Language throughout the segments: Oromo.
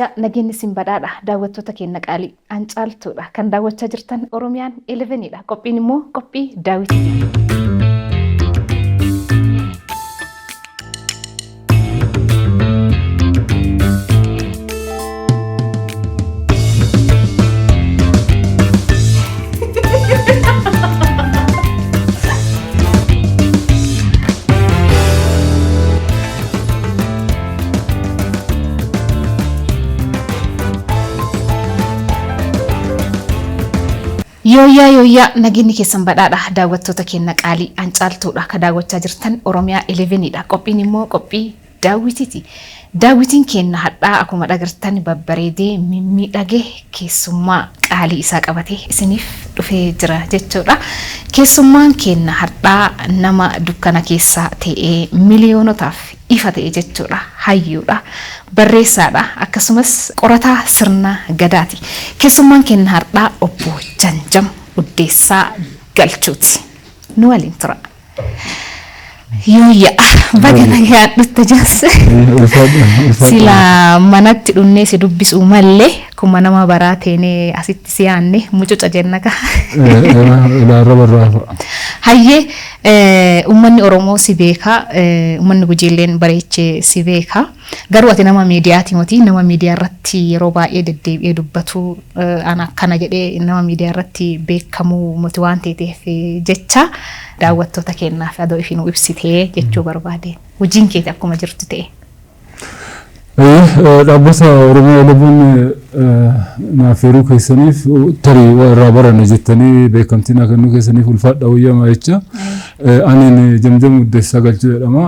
Hoyyaa nageenyi sin badhaadha daawwattoota keenya qaalii ancaaltuudha kan daawwachaa jirtan Oromiyaan 11dha. Qophiin immoo qophii daawwitiiti. Yoyyaa nageenyi keessan badhaadha daawwattoota keenya qaalii ancaaltuudha kan daawwachaa jirtan Oromiyaa 11dha. Qophiin immoo qophii daawwitiiti. Daawwitiin keenya hadhaa akkuma dhagartan babbareedee mimmiidhagee keessummaa qaalii isaa qabatee isiniif dhufee jira jechuudha. Keessummaan keenya hadhaa nama dukkana keessaa ta'ee miliyoonotaaf ifa ta'e jechuudha. Hayyuudha, barreessaadha, akkasumas qorataa sirna gadaati. Keessummaan keenya hadhaa obbo Janjam Uddeessaa Galchuuti. Nu waliin tura. Yoyyaa baga nagaa dhufte jaarse sila manatti dhunnee si dubbisuu mallee kuma nama baraa teenee asitti si yaanne mucuca jennaka ilaarra barraafa. Hayyee uummanni Oromoo si beeka, uummanni Gujiilleen bareechee si beeka. Garuu ati nama miidiyaati moti, nama miidiyaa irratti yeroo baay'ee deddeebi'ee dubbatu ana akkana jedhee nama miidiyaa irratti beekamuu moti waan ta'eef jecha daawwattoota keenyaaf adoo ifiin ibsitee jechuu barbaade. Hojiin keeti akkuma jirtu ta'e. Dhaabbata Oromiyaa 11 naafeeruu keessaniif tarii warra barana jettanii beekamtiin kennuu keessaniif ulfaadha hoyyamaa jecha. Ani Janjam Uddeessaa Galchuu jedhama.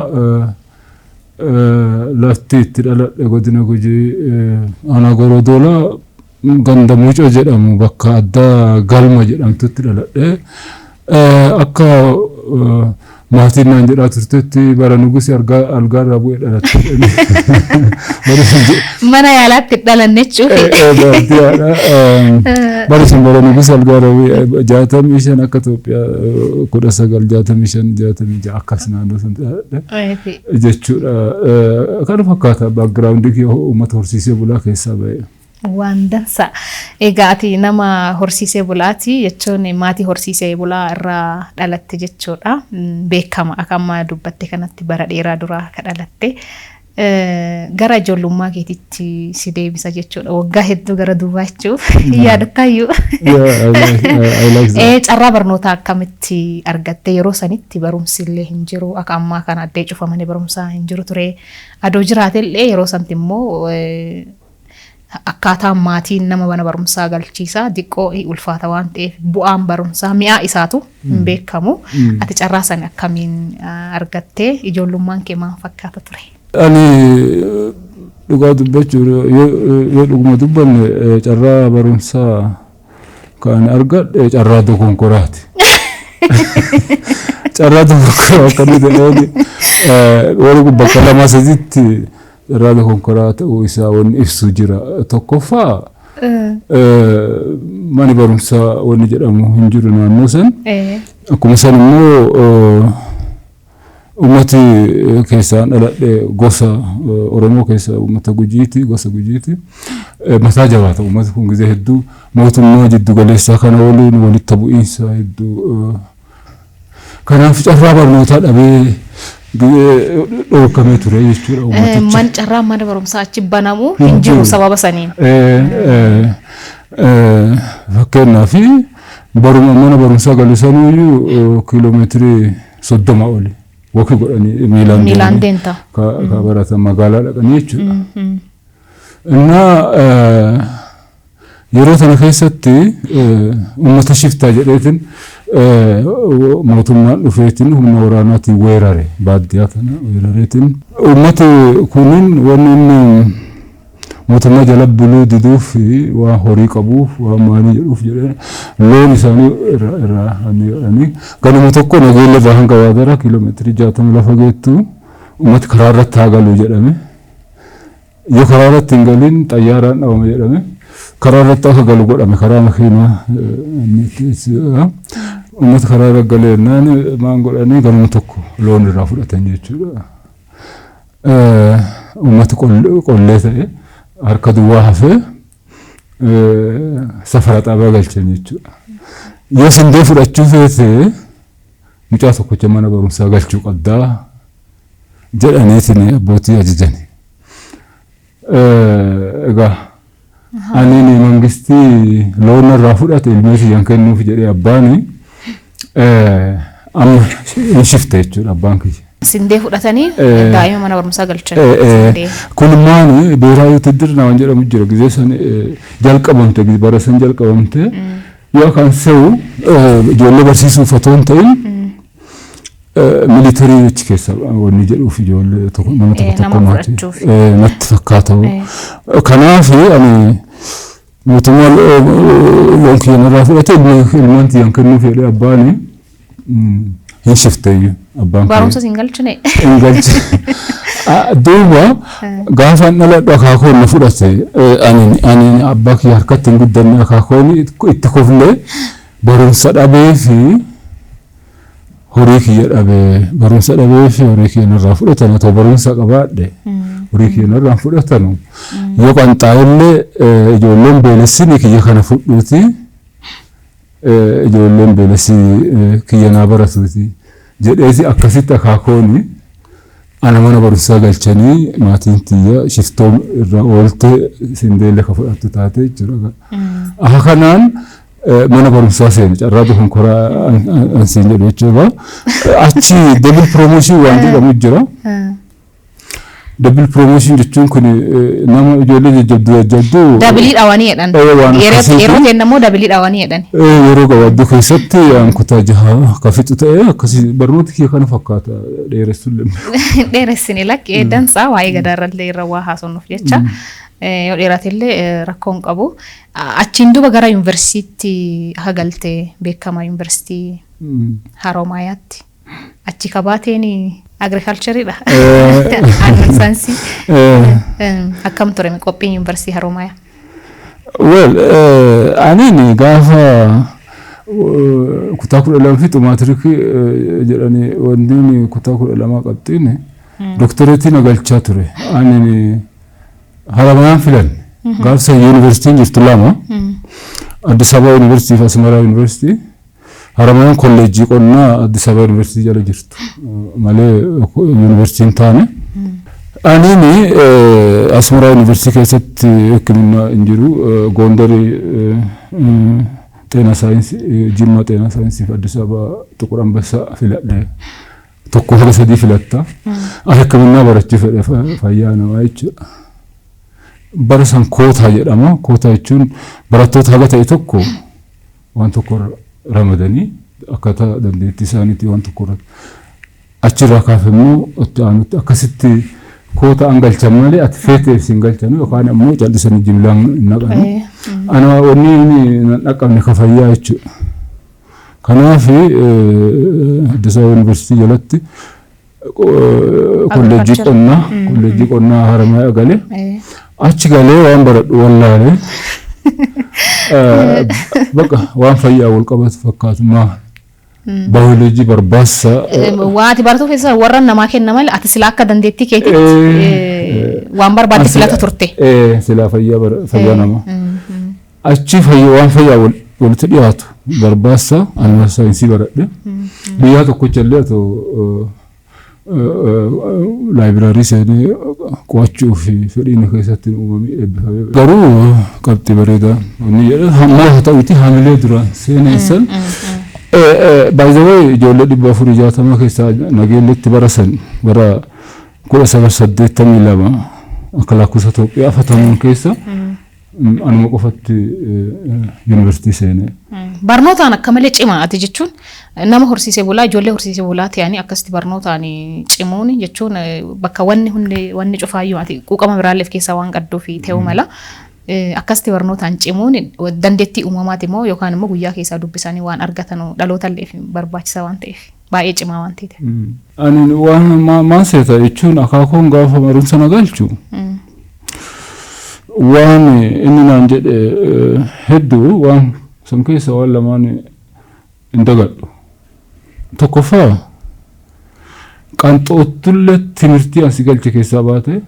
Lafti itti dhaladhe godina Gujii ana Gorodoola ganda Mucoo jedhamu bakka addaa Galma jedhamtutti dhaladhe. Akka maatiin naan jedhaa turtetti bara nugusi algaarraa bu'ee dhalatte. Mana yaalaatti dhalanne jechuudha. Bara sun bara nugusi algaarraa bu'ee 65 akka Itoophiyaa 1965 akkas naannoo sun dhaladhe jechuudha. Kana fakkaata background kee uummata horsiisee bulaa keessaa ba'e. Waan dansa. Egaa ati nama horsiisee bulaati jechuun maatii horsiisee bulaa irraa dhalatte jechuudha. Beekama akkama dubbatte kanatti bara dheeraa duraa ka dhalatte. Gara ijoollummaa keetitti si deebisa jechuudha. Waggaa hedduu gara duubaa jechuuf yaadattaayyuu. Carraa barnootaa akkamitti argatte yeroo sanitti barumsi illee hin jiru akka ammaa kana addee cufamanii barumsaa hin jiru ture. Adoo jiraate illee yeroo santi immoo akkaataa maatiin nama mana barumsaa galchiisa diqqoo ulfaata waan ta'eef bu'aan barumsaa mi'aa isaatu hin beekamu. Ati carraa sana akkamiin argattee ijoollummaan kee maal fakkaata ture? Ani dhugaa dubbachuu yoo dhuguma dubbanne carraa barumsaa kan argadhe carraa dogonkoraati. Carraa dogonkoraa akkanni ta'e bakka lama sadiitti carraa dogonkoraa ta'uu isaa wanni ibsu jira. Tokkoffaa mani barumsaa wanni jedhamu hin jiru naannoo san. Akkuma san immoo ummati keessaan dhaladhe gosa Oromoo keessa ummata Gujiiti, gosa Gujiiti. Mataa jabaata ummati kun gizee hedduu mootummaa jiddu galeessaa kana waliin walitti bu'iinsa hedduu. Kanaaf carraa barnootaa dhabee dhorkamee ture jechuudha ummatichi. Man carraa mana barumsaa achi banamu hin jiru sababa saniin. Fakkeenyaaf mana barumsaa galu sanuyyuu kiiloomeetirii 30 oli. Wakii godhanii miilaan deemta. Ka baratan magaalaa dhaqanii jechuudha. Innaa yeroo sana keessatti uummata shiftaa jedheetiin mootummaan dhufeetiin humna waraanaatiin weerare baadiyyaa kana weerareetiin. Uummati kunin wanni inni mootummaa jala buluu diduuf waan horii qabuuf waan maalii jedhuuf jedhee loon isaanii irraa hanniidhanii ganama tokko nageenya irraa hanga waadara kiiloomeetirii 60 lafa geettu uummati karaa irratti haa galu jedhame. Yoo karaa irratti hin galiin xayyaaraan dhawame jedhame. Karaa irratti akka galu godhame karaa makiinaa uummati karaa irra galee naan maan godhanii ganama tokko loon irraa fudhatan jechuudha. Uummati qollee ta'e. harka duwwaa hafee safara xaabaa galchan jechuudha. Yoo sindee fudhachuu feete mucaa tokkocha mana barumsaa galchuu qabdaa jedhaniitiin abbootii ajajani. Egaa ani mangistii loon irraa fudhate ilmeetii yan kennuuf jedhee abbaani amma hin shifte jechuudha abbaan kiyya. Sindee fudhatanii daa'ima mana barumsaa galchan. Kun maani beeraa wutirdirna waan jedhamu jira gizee san jalqabamte bara san jalqabamte yoo kan se'u ijoollee barsiisuuf otoo hin ta'in militarii achi keessa wanni jedhuuf ijoollee nama tokko natti fakkaata. Kanaaf ani mootummaa loon kiyyan irraa fudhate ilmaan tiyyan kennuuf jedhee abbaani hin shifteeyyu abbaan kiyya. Barumsa hin galchine. Hin galchine. Duuba gaafa dhaladhu akaakoon na fudhate ani abbaa kiyya harkatti hin guddanne akaakoon itti koflee barumsa dhabee fi horii kiyya dhabee barumsa dhabee fi horii kiyya irraa fudhatan otoo barumsa qabaadhe horii kiyya irraa fudhatanu yoo qanxaa'illee ijoolleen beelessini kiyya kana fudhuuti ijoolleen beelessii kiyya naa baratuuti jedheesi akkasitti akaakooni ana mana barumsaa galchanii maatiin tiyya shiftoom irraa oolte sindeelle ka fudhattu taate jechuudha. Akka kanaan mana barumsaa seene carraa dokonkoraa ansiin jedhu jechuudha. Achi double promotion waan jedhamu jira. Double promotion jechuun kun nama ijoollee jajjabduu double dhawanii jedhan. Yeroo kennamoo double dhawanii jedhan. Yeroo gabaabduu keessatti kutaa jaha ka fixu ta'e akkasii barnoota kiyya kana fakkaata dheeressuun dheeressine lakkee dansaa waa'ee gadaarrallee irra waa haasofnuuf jecha yoo dheeratillee rakkoon qabu. Achiin duuba gara yuunivarsiitii hagaltee beekamaa yuunivarsiitii Haroomayaatti achi kabaateen agriculture dha. Saansi akkam ture qophiin yuunivarsiitii Haroomaya? Well, ani gaafa kutaa 12 fixu maatirikii jedhanii wanni kutaa 12 qabxiin doktoreetii na galchaa ture. Ani Haramayaan filan gaafsa yuunivarsiitiin jirtu lama Addis Ababa yuunivarsiitii fi Asmaraa yuunivarsiitii. Haramayaan kolleejjii qonnaa Addis Ababa yuunivarsiitii jala jirtu malee yuunivarsiitiin taane. Ani Asmaraa yuunivarsiitii keessatti hikimina hin jiru Gondarii xeenaa saayinsii Jimmaa xeenaa saayinsii fi Addis Ababa Xuqur Ambassaa filadhe tokko haga sadii filatta. Hikimina barachuu fedhe fayyaa namaa jechuudha. Bara san kootaa jedhama. Kootaa jechuun barattoota haga ta'e tokko waan tokko ramadanii akkaataa dandeettii isaaniitti waan tokko achirraa kaafamuu akkasitti koota an galchan malee ati feetee sin galchanu yookaan ammoo callisanii jimlaan naqanu. Ana wanni naqamne ka fayyaa jechuudha. Kanaaf Addis Ababa yuunivarsiitii jalatti kolleejjii qonnaa Haramayaa galee achi galee waan baradhu wallaalee bakka waan fayyaa wal qabatu fakkaatu maal baayoloojii barbaassa waati baratu keessa warra namaa kenna malee ati sila akka dandeettii keetitti waan barbaadde filata turte sila fayyaa namaa achi fayyaa waan fayyaa walitti dhiyaatu barbaassa animal saayinsii baradhe biyyaa tokkocha illee atoo laayibraarii seenee qo'achuu fi fedhiin keessatti uumamee eebbifamee garuu qabxii bareedaa wanni jedhan hammaa ta'uuti haamilee duraan seenessan by the way ijoollee 460 keessaa nageelletti barasan bara 1982 akka lakkoofsa Itoophiyaa afatamuun keessa anuma qofatti yuunivarsiitii seenee. Barnootaan akka malee cimaa ati jechuun nama horsiisee bulaa ijoollee horsiisee bulaa ta'anii akkasitti barnootaan cimuun jechuun bakka wanni cufaayyuu ati quuqama biraalleef keessaa waan qadduu fi ta'uu mala akkasitti barnootaan cimuun dandeettii uumamaati moo yookaan immoo guyyaa keessaa dubbisanii waan argatan dhalootallee barbaachisaa waan ta'eef baay'ee cimaa waan ta'eef. Ani waan maan seeta jechuun akaakuun gaafa barumsa na galchu. Waan inni naan jedhe hedduu waan san keessa waan lamaan hin dagadhu. Tokkoffaa qanxoottullee timirtii asi galche keessaa baate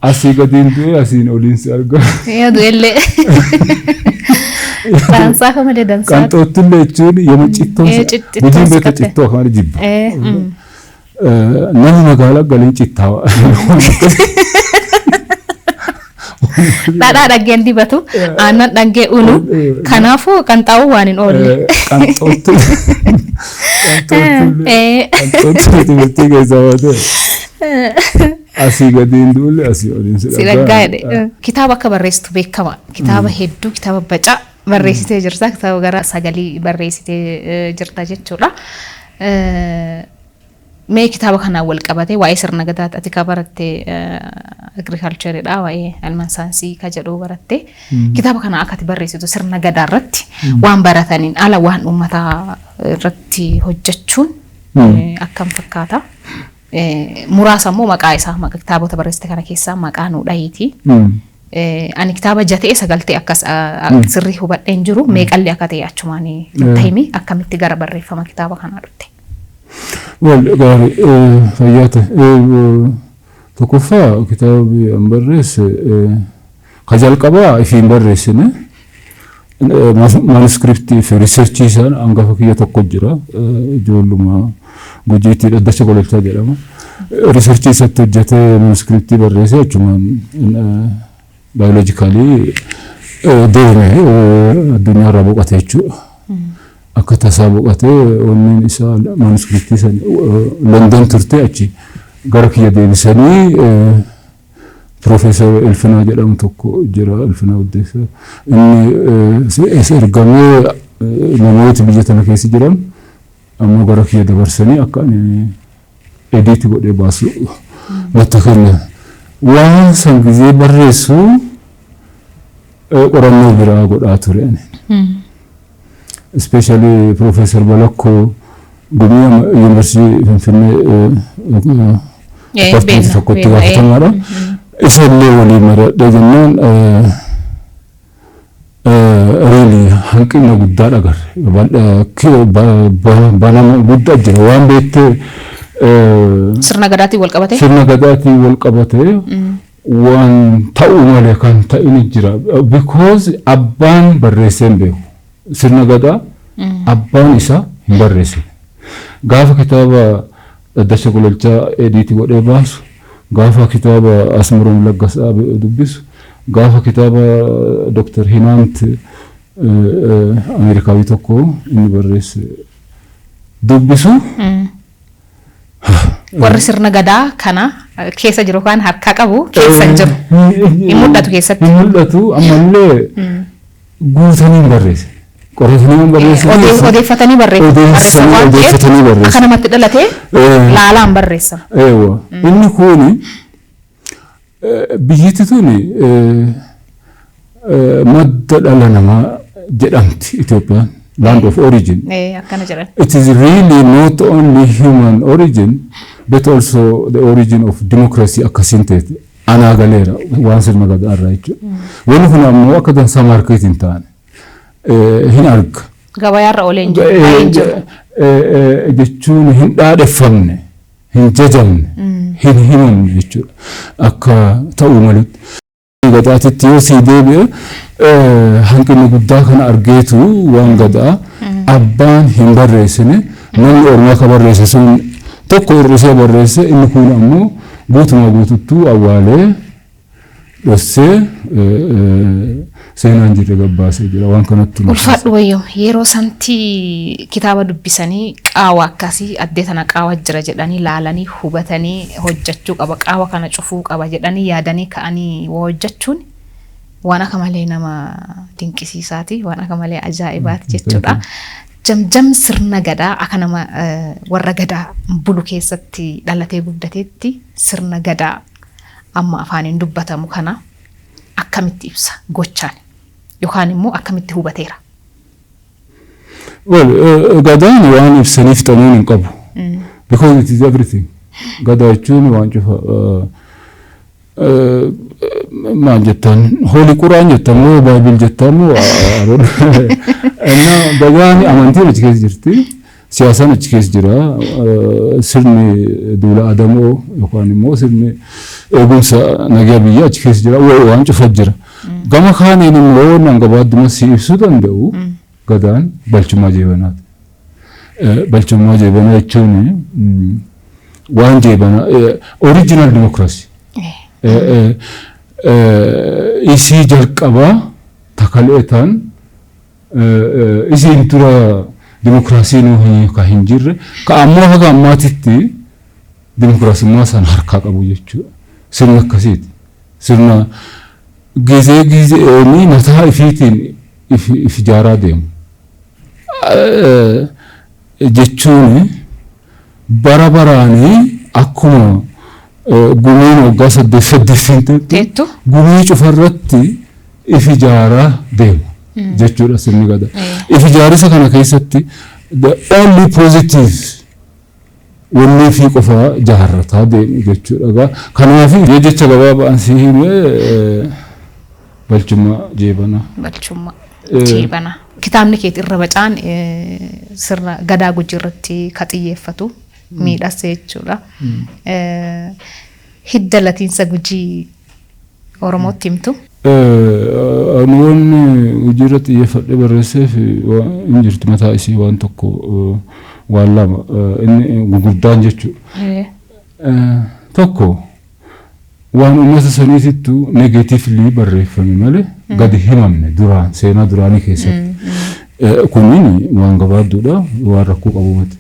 asii gadiin du'e asiin oliin si arga. Yaa du'ellee. Dansaa kama malee dansaa. Qanxoottillee jechuun yommuu cittoo gujiin beekta cittoo akkana jibba. Nama magaalaa galiin cittaawa. Dhadhaa dhaggeen dibatu aannan dhaggee unu kanaafuu qanxaa'uu waan hin oolle. Qanxoottillee keessaa baatee asii gadiin du'ulle asii oliin si dhaggaa. Kitaaba akka barreessitu beekama. Kitaaba hedduu kitaaba bacaa barreessitee jirta. Kitaaba gara 9 barreessitee jirta jechuudha. Mee kitaaba kanaan wal qabatee waa'ee sirna gadaati ati ka barattee agriikaalcharidha waa'ee alman saayinsii ka jedhu barattee kitaaba kana akka ati barreessitu sirna gadaa irratti waan barataniin ala waan uummata irratti hojjechuun akkam fakkaata. Muraasa immoo maqaa isaa kitaabota barreessite kana keessaa maqaa nuu dhahiiti. Ani kitaaba jatee sagaltee akkas sirrii hubadheen jiru meeqalli akka ta'e achumaan tahimi akkamitti gara barreeffama kitaaba kanaa dhufte. Well, gari fayyate tokkoffaa kitaabi an barreesse ka jalqabaa ifiin barreessine manuskriptii fi riisarchii isaan hangafa kiyya tokko jira ijoolluma gujiitti dhaddacha gololchaa jedhama. Riisarchii isatti hojjetee manuskriptii barreesse achumaan baayoloojikalii deeme addunyaa irraa boqote jechuudha. Akka tasaa boqotee onneen isaa manuskriptii san London turte achi gara kiyya deebisanii Profeesar Elfinaa jedhamu tokko jira Elfinaa Uddeessaa. Inni ergamee namooti biyya tana keessa jiran ammoo gara kiyya dabarsanii akka ediiti godhee baasu natti kenna. Waan san gizee barreessu qorannoo biraa godhaa ture. Especially Professor Balakko Gumia University Finfinnee department tokkotti gaafatamadha. Isallee walii maradha jennaan really hanqina guddaa agarre. Balama guddaa jira waan beektee sirna gadaatiin wal qabatee waan ta'uu malee kan ta'in jira because abbaan barreesseen beeku. Sirna gadaa abbaan isaa hin barreessine. Gaafa kitaaba dhaddacha gololchaa ediiti godhee baasu, gaafa kitaaba Asmaroom Laggasaa dubbisu, gaafa kitaaba Dr. Hinaant Ameerikaawii tokko inni barreesse dubbisu. Warri sirna gadaa kana keessa jiru kan harka qabu keessa jiru. Hin mul'atu keessatti. Hin mul'atu ammallee guutanii barreesse. Qoratanii barreessan. Odeeffatanii barreessan. Akka namatti dhalatee laalaan barreessan. Inni kun biyyatti tuni madda dhala namaa jedhamti Itoophiyaan. Land of origin. It is really not only human origin, but also the origin of democracy akkasiin anaa galeera waan sirna gadaa irraa jechuudha. Wanni kun ammoo akka dansaa maarkeetiin ta'an hin arga. Gabayaarra oolee hin jiru. Jechuun hin dhaadheffamne, hin jajamne, hin himamne jechuudha. Akka ta'uu malutti. Gadaatitti yoo sii deebi'e hanqina guddaa kana argeetu waan gadaa abbaan hin barreessine namni ormaa ka barreesse sun tokko hir'isee barreesse inni kun ammoo guutumaa guututtuu awwaalee dhossee seenaan jirre gabbaasee jira waan kanatti. Ulfaadhu wayyoo yeroo santii kitaaba dubbisanii qaawa akkasii addee tana qaawa jira jedhanii laalanii hubatanii hojjechuu qaba qaawa kana cufuu qaba jedhanii yaadanii ka'anii hojjechuun waan akka malee nama dinqisiisaati waan akka malee ajaa'ibaati jechuudha. Jamjam sirna gadaa akka nama warra gadaa bulu keessatti dhalatee guddateetti sirna gadaa amma afaaniin dubbatamu kana akkamitti ibsa gochaan yookaan immoo akkamitti hubateera. Well, gadaan waan ibsaniif xanuun hin qabu. Because it is everything. Gadaa jechuun waan cufa maal jettan hooli quraan jettan moo baabil jettan moo gadaan amantiin achi keessa jirti. siyaasan achi keessa jira sirni duula adamoo yookaan immoo sirni eegumsa nagaa biyyaa achi keessa jira waan cufa jira. Gama kaaniin immoo nan gabaadduma si ibsuu danda'u gadaan balchummaa jeebanaati. Balchummaa jeebanaa jechuun waan jeebanaa original democracy. Isii jalqabaa takaleetaan isiin dura dimokiraasiin kan hin jirre ka ammoo haga ammaatitti dimokiraasummaa san harkaa qabu jechuudha. Sirna akkasiiti. Sirna gizee mataa ifiitiin if ijaaraa deemu. Jechuun bara baraanii akkuma gumiin waggaa saddeettiinteetti gumii cufarratti if ijaaraa deemu. Jechuudha sirni gadaa. If ijaarsa kana keessatti the only positive wanni fi qofa jaarrataa deemu jechuudha. Kanaaf jecha gabaabaan si himee balchummaa jeebanaa. Balchummaa jeebanaa. Kitaabni kee irra bacaan sirna gadaa Gujii irratti ka xiyyeeffatu miidhasa jechuudha. Hidda latiinsa Gujii Oromootti himtu. Wanni Gujii irratti xiyyeeffadhe barreesseef hin jirtu mataa isii waan tokko waan lama inni gurguddaan jechuudha. Tokko waan uummata saniitittu negatiivlii barreeffame malee gadi himamne duraan seenaa duraanii keessatti. Kunniin waan gabaabduudha waan rakkoo qabu miti.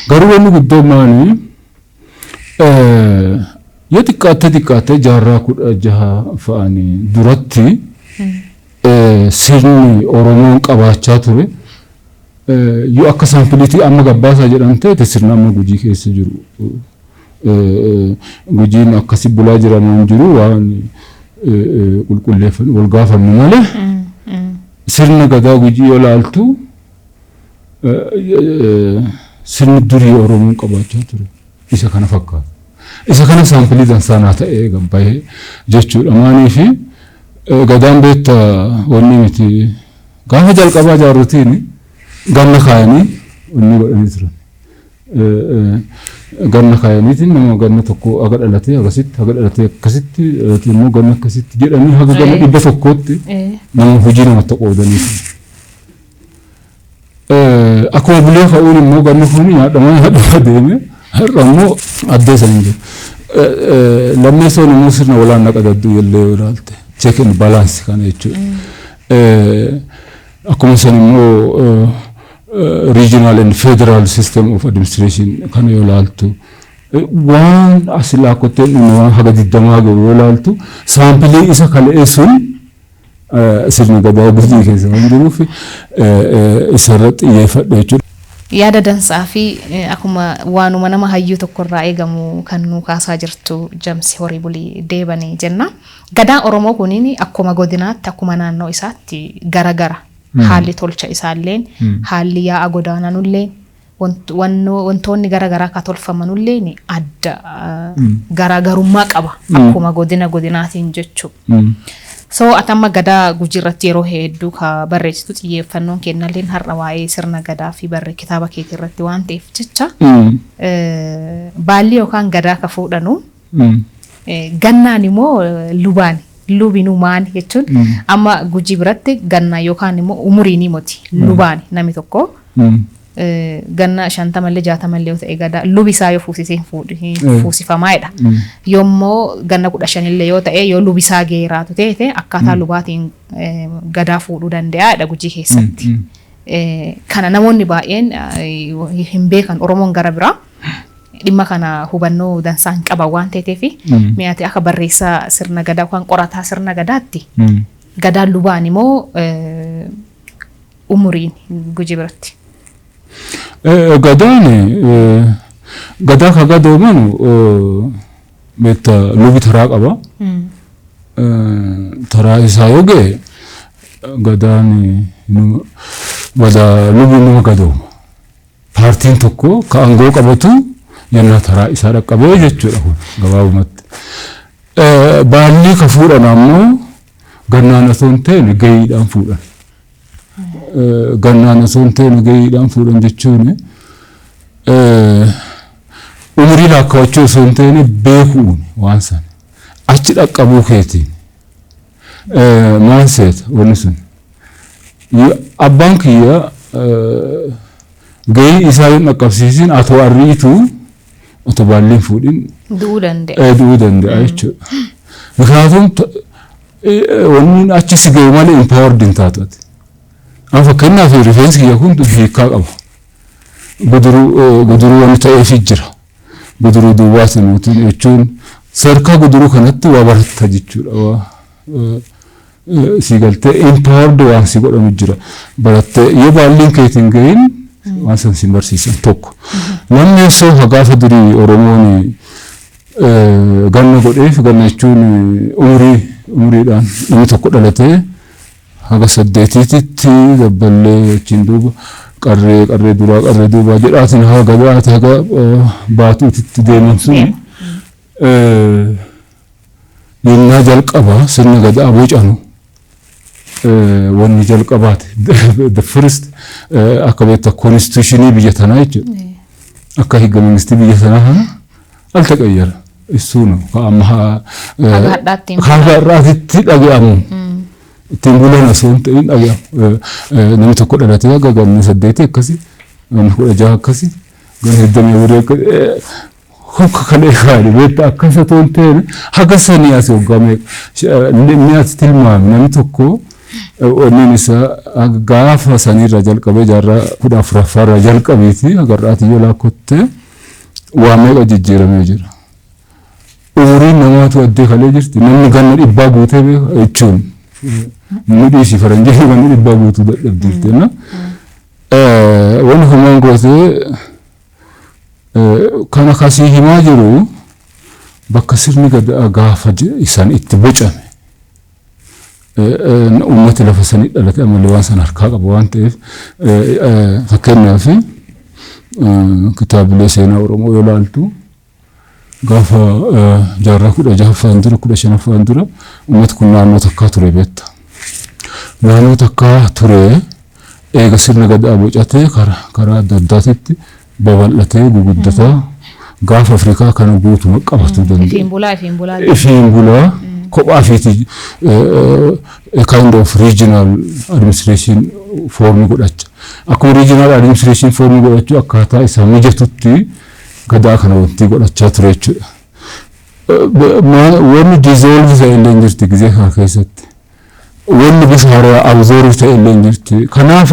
Garuu wanni guddoo maanii yoo xiqqaatte jaarraa 16 fa'anii duratti sirni Oromoon qabaachaa ture yoo akka saampiiliitii amma gabbaasaa jedhamte sirna amma Gujii keessa jiru. Gujiin akkasi bulaa jiran jiru waan qulqulleeffan wal gaafannu malee sirna gadaa Gujii yoo laaltu sirni durii Oromoon qabaachaa ture isa kana fakkaata. Isa kana saampilii dansaanaa ta'ee gabbaa'ee jechuudha. Maaniif gadaan beekta wanni miti gaafa jalqabaa jaarrotiin ganna kaayanii wanni godhanii turan. Ganna kaayaniitiin nama ganna tokko haga dhalatee akkasitti immoo ganna akkasitti jedhanii haga ganna 100tti nama hojii namatti qoodanii. Akkuma bulee ka'uun immoo ganna kun yaadamaa deeme har'a immoo addee sanii jiru. Lammeessoon immoo sirna walaanaa qadaddu illee yoo ilaalte check and balance kana jechuudha. Akkuma san immoo regional and federal system of administration kana yoo ilaaltu waan asilaa kotteen waan haga 20 gahu yoo ilaaltu saampilii isa kale'ee sun sirni gadaa Gujii keessa waan jiruuf isarratti xiyyeeffadhe jechuudha. Yaada dansaa fi akkuma waanuma nama hayyuu tokkorraa eegamu kan nu kaasaa jirtu Jamsi Horii Bulii deebanii jenna. Gadaan Oromoo kuniin akkuma godinaatti akkuma naannoo isaatti garagara. Haalli tolcha isaalleen haalli yaa'a godaananulleen wantoonni garagaraa ka tolfamanulleen adda garagarummaa qaba akkuma godinaatiin jechuudha. So atamma gadaa Gujii irratti yeroo hedduu ka barreessitu xiyyeeffannoon kennalleen har'a waa'ee sirna gadaa fi barre kitaaba keetii irratti waan ta'eef jecha baalli yookaan gadaa ka fuudhanu gannaan immoo lubaani. Lubinuu maani jechuun amma Gujii biratti ganna yookaan immoo umuriin moti lubaani namni tokko ganna 50 60 yoo ta'e gadaa lubisaa yoo fuusisee fuusifamaadha. Yoommoo ganna 15 illee yoo ta'e yoo lubisaa geeraatu ta'e akkaataa lubaatiin gadaa fuudhuu danda'aadha Gujii keessatti. Kana namoonni baay'een hin beekan Oromoon gara biraa. Dhimma kana hubannoo dansaan qaba waan ta'eef mi'aati akka barreessaa sirna gadaa kan qorataa sirna gadaatti gadaan lubaan immoo umuriin Gujii biratti. Gadaan gadaa ka gadoomanu beekta lubi taraa qaba. Taraa isaa yoo ga'e gadaan lubi nama gadooma. Paartiin tokko ka aangoo qabatu yenna taraa isaa dhaqqabee jechuudha kun gabaabumatti. Baalli ka fuudhan ammoo gannaan osoo hin ta'in gayiidhaan fuudhan. Gannaan osoo hin ta'in gayiidhaan fuudhan jechuun umrii lakkaawachuu osoo hin ta'in beekuun waan sana achi dhaqqabuu keetiin maal seeta wanni sun abbaan kiyya gahii isaa hin dhaqqabsiisin atoo arriitu otoo baalleen fuudhin du'uu danda'a jechuudha. Mikaatum wanni achi si gahu malee empowered hin taatuuti. Amma fakkeenyaaf rifeensi kiyya kun hiikaa qaba. Guduruu wanni ta'eefii jira. Guduruu duwwaas nuti jechuun sarkaa guduruu kanatti waa baratta jechuudha. Si galtee empowered waan si godhamu jira. Barattee yoo baalleen keetiin gahin waan san si barsiisan tokko. Namni soo gaafa durii Oromoon ganna godheef ganna jechuun umriidhaan namni tokko dhalatee haga 8titti dabballee achiin duuba qarree duubaa jedhaatiin haga gadaati haga baatuutitti deeman sun yennaa jalqabaa sirna gadaa bocanu wanni jalqabaate the first akka beekta constitutionii biyya tanaa jechuudha. Akka higa mangistii biyya tanaa al taqayyara. Isuun amma har'aatti dhaga'amu ittiin bulan osoo hin ta'in dhaga'amu namni tokko dhalatee haga ganna 8 akkasii ganna 16 akkasii ganna 20 honka kana eegaale beekta akkas otoo hin ta'in haga sanii as hoggame mi'aatti tilmaame namni tokko wanni isaa gaafa sanirra jalqabee jaarraa 14 jalqabeeti haga har'aatti yoo laakkotte waa meeqa jijjiiramee jira. Umriin namaatu addee kalee jirti. Namni ganna 100 guutee beeka jechuun mudhiisi faranjii ganna 100 guutuu dadhabdiirti. Wanni humaan gootee kana kasii himaa jiru bakka sirni gadaa gaafa isaan itti bocame. Uummati lafa sanii dhalate ammallee waan sana harkaa qaba waan ta'eef fakkeenyaaf kitaabilee seenaa Oromoo yoo ilaaltu gaafa jaarraa 16ffaan dura 15ffaan dura uummati kun naannoo takkaa ture beekta. Naannoo takkaa ture eega sirna gadaa bocatee karaa adda addaatitti babal'atee guguddataa gaafa Afrikaa kana guutuma qabatuu danda'a. Ifiin bulaa kophaa fiiti kind of regional administration form godhacha. Akkuma regional administration form godhachuu akkaataa isaa mijatutti gadaa kana wanti godhachaa ture jechuudha. Wanni dissolve ta'e illee jirti gizee kana keessatti. Wanni gosa haaraa absorb ta'e illee jirti. Kanaaf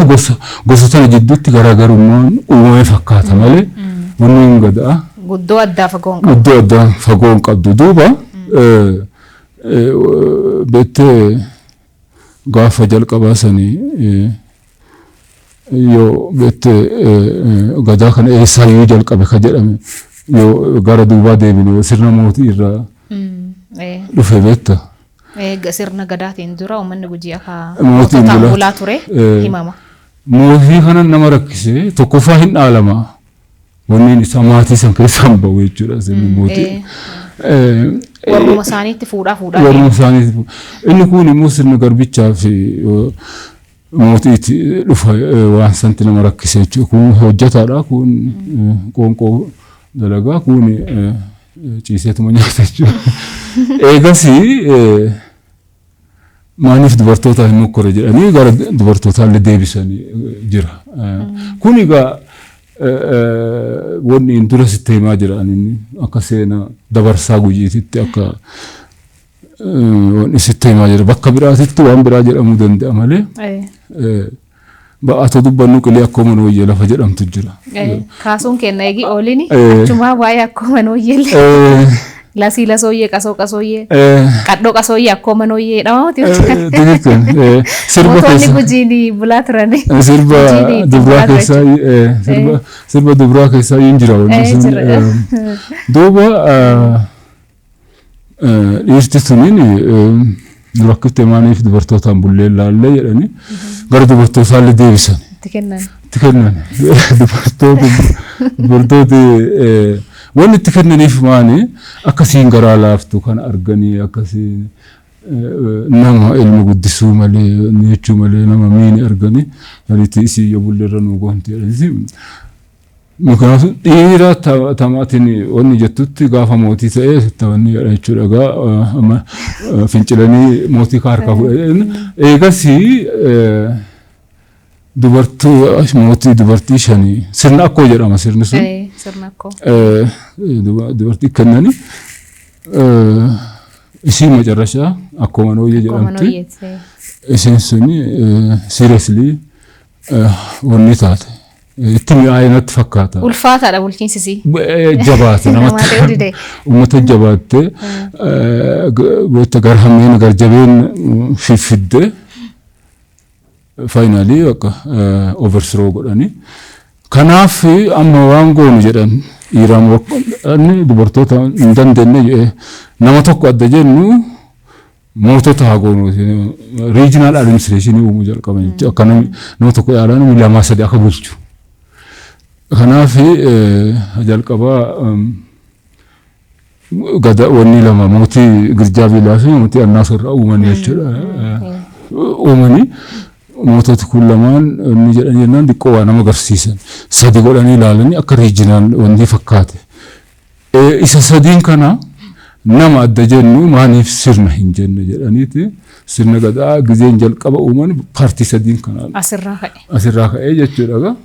gosoota jidduutti garaagarummaan uumamee fakkaata malee wanni gadaa guddoo addaa fagoo hin qabdu. Duuba beektee gaafa jalqabaa sanii yoo beektee gadaa kana eessaayyuu jalqabe ka jedhame yoo gara duubaa deebine sirna mootii irraa dhufe beekta. Sirna gadaatiin dura uummanni Gujii akka moototaan bulaa ture himama. Mootii kana nama rakkisee tokkoffaa hin dhaalama. Wanni isaa maatii san keessaan bahu jechuudha sirni mootii. Warruma isaaniitti fuudhaa. Warruma isaaniitti. Inni kun immoo sirna garbichaa fi mootiitti dhufa waan santi nama rakkisee jechuudha. Kun hojjetaadha kun qoonqoo dalagaa kun ciiseetuma nyaata jechuudha. Eegasii maaliif dubartoota hin mokkore jedhanii gara dubartootaallee deebisanii jira. Kun egaa wanni dura sitti himaa jiran akka seenaa dabarsaa Gujiititti akka wanni sitti himaa jira. Bakka biraatitti waan biraa jedhamuu danda'a malee ba'aatoo dubbannu qilee akkuma nooyyee lafa jedhamtu jira. Kaasuun kenna eegi oolini achumaa waa'ee akkuma nooyyee lasii lasooyyee qasooyyee qadhoo qasooyyee akkuma nooyyee dhamaati. Mootonni Gujiin bulaa turani. Sirba dubraa keessaa hin jira. Duuba dhiirti suniin rakkiftee maaliif dubartootaan bullee laallee jedhanii gara dubartootaallee deebisan. Itti kennan. Dubartooti wanni itti kennaniif maali akkasiin garaa laaftu kan arganii akkasiin nama ilma guddisuu malee jechuu malee nama miini arganii walitti isii yoo bulleerra nu goonte Mukanaaf dhiira tamaatiin wanni jettutti gaafa mootii ta'ee tawanni jechuudha egaa fincilanii mootii harkaa fudhatan eegas dubartii shanii sirna akkoo jedhama sirni sun sirna akkoo dubartii kennanii isii macarrashaa akkoo manooyyee jedhamti isiin suni seriously wanni taate itti mi'aaye natti fakkaata. Ulfaataadha bulchiinsisii. Jabaate namatti uummata jabaatte goota garhameen garjabeen fidde faayinaalii akka overthrow godhani. Kanaaf amma waan goonu jedhan dhiiraan dubartoota hin dandeenye nama tokko adda jennu mootota haa goonu regional administration uumuu jalqaban jechuudha. Akka nama tokko yaalaan lamaa sadii akka bulchu. Kanaaf jalqabaa gada wanni lama mootii Girjaa Biilaa fi mootii Annaasarraa uumanii jechuudha. Uumanii moototi kun lamaan inni jedhan jennaan xiqqoo waa nama agarsiisan. Sadi godhanii ilaalanii akka riijinaal wanni fakkaate. Isa sadiin kana nama adda jennu maaniif sirna hin jenne jedhaniiti. Sirna gadaa gizeen jalqaba uuman paartii sadiin kana asirraa ka'ee jechuudha.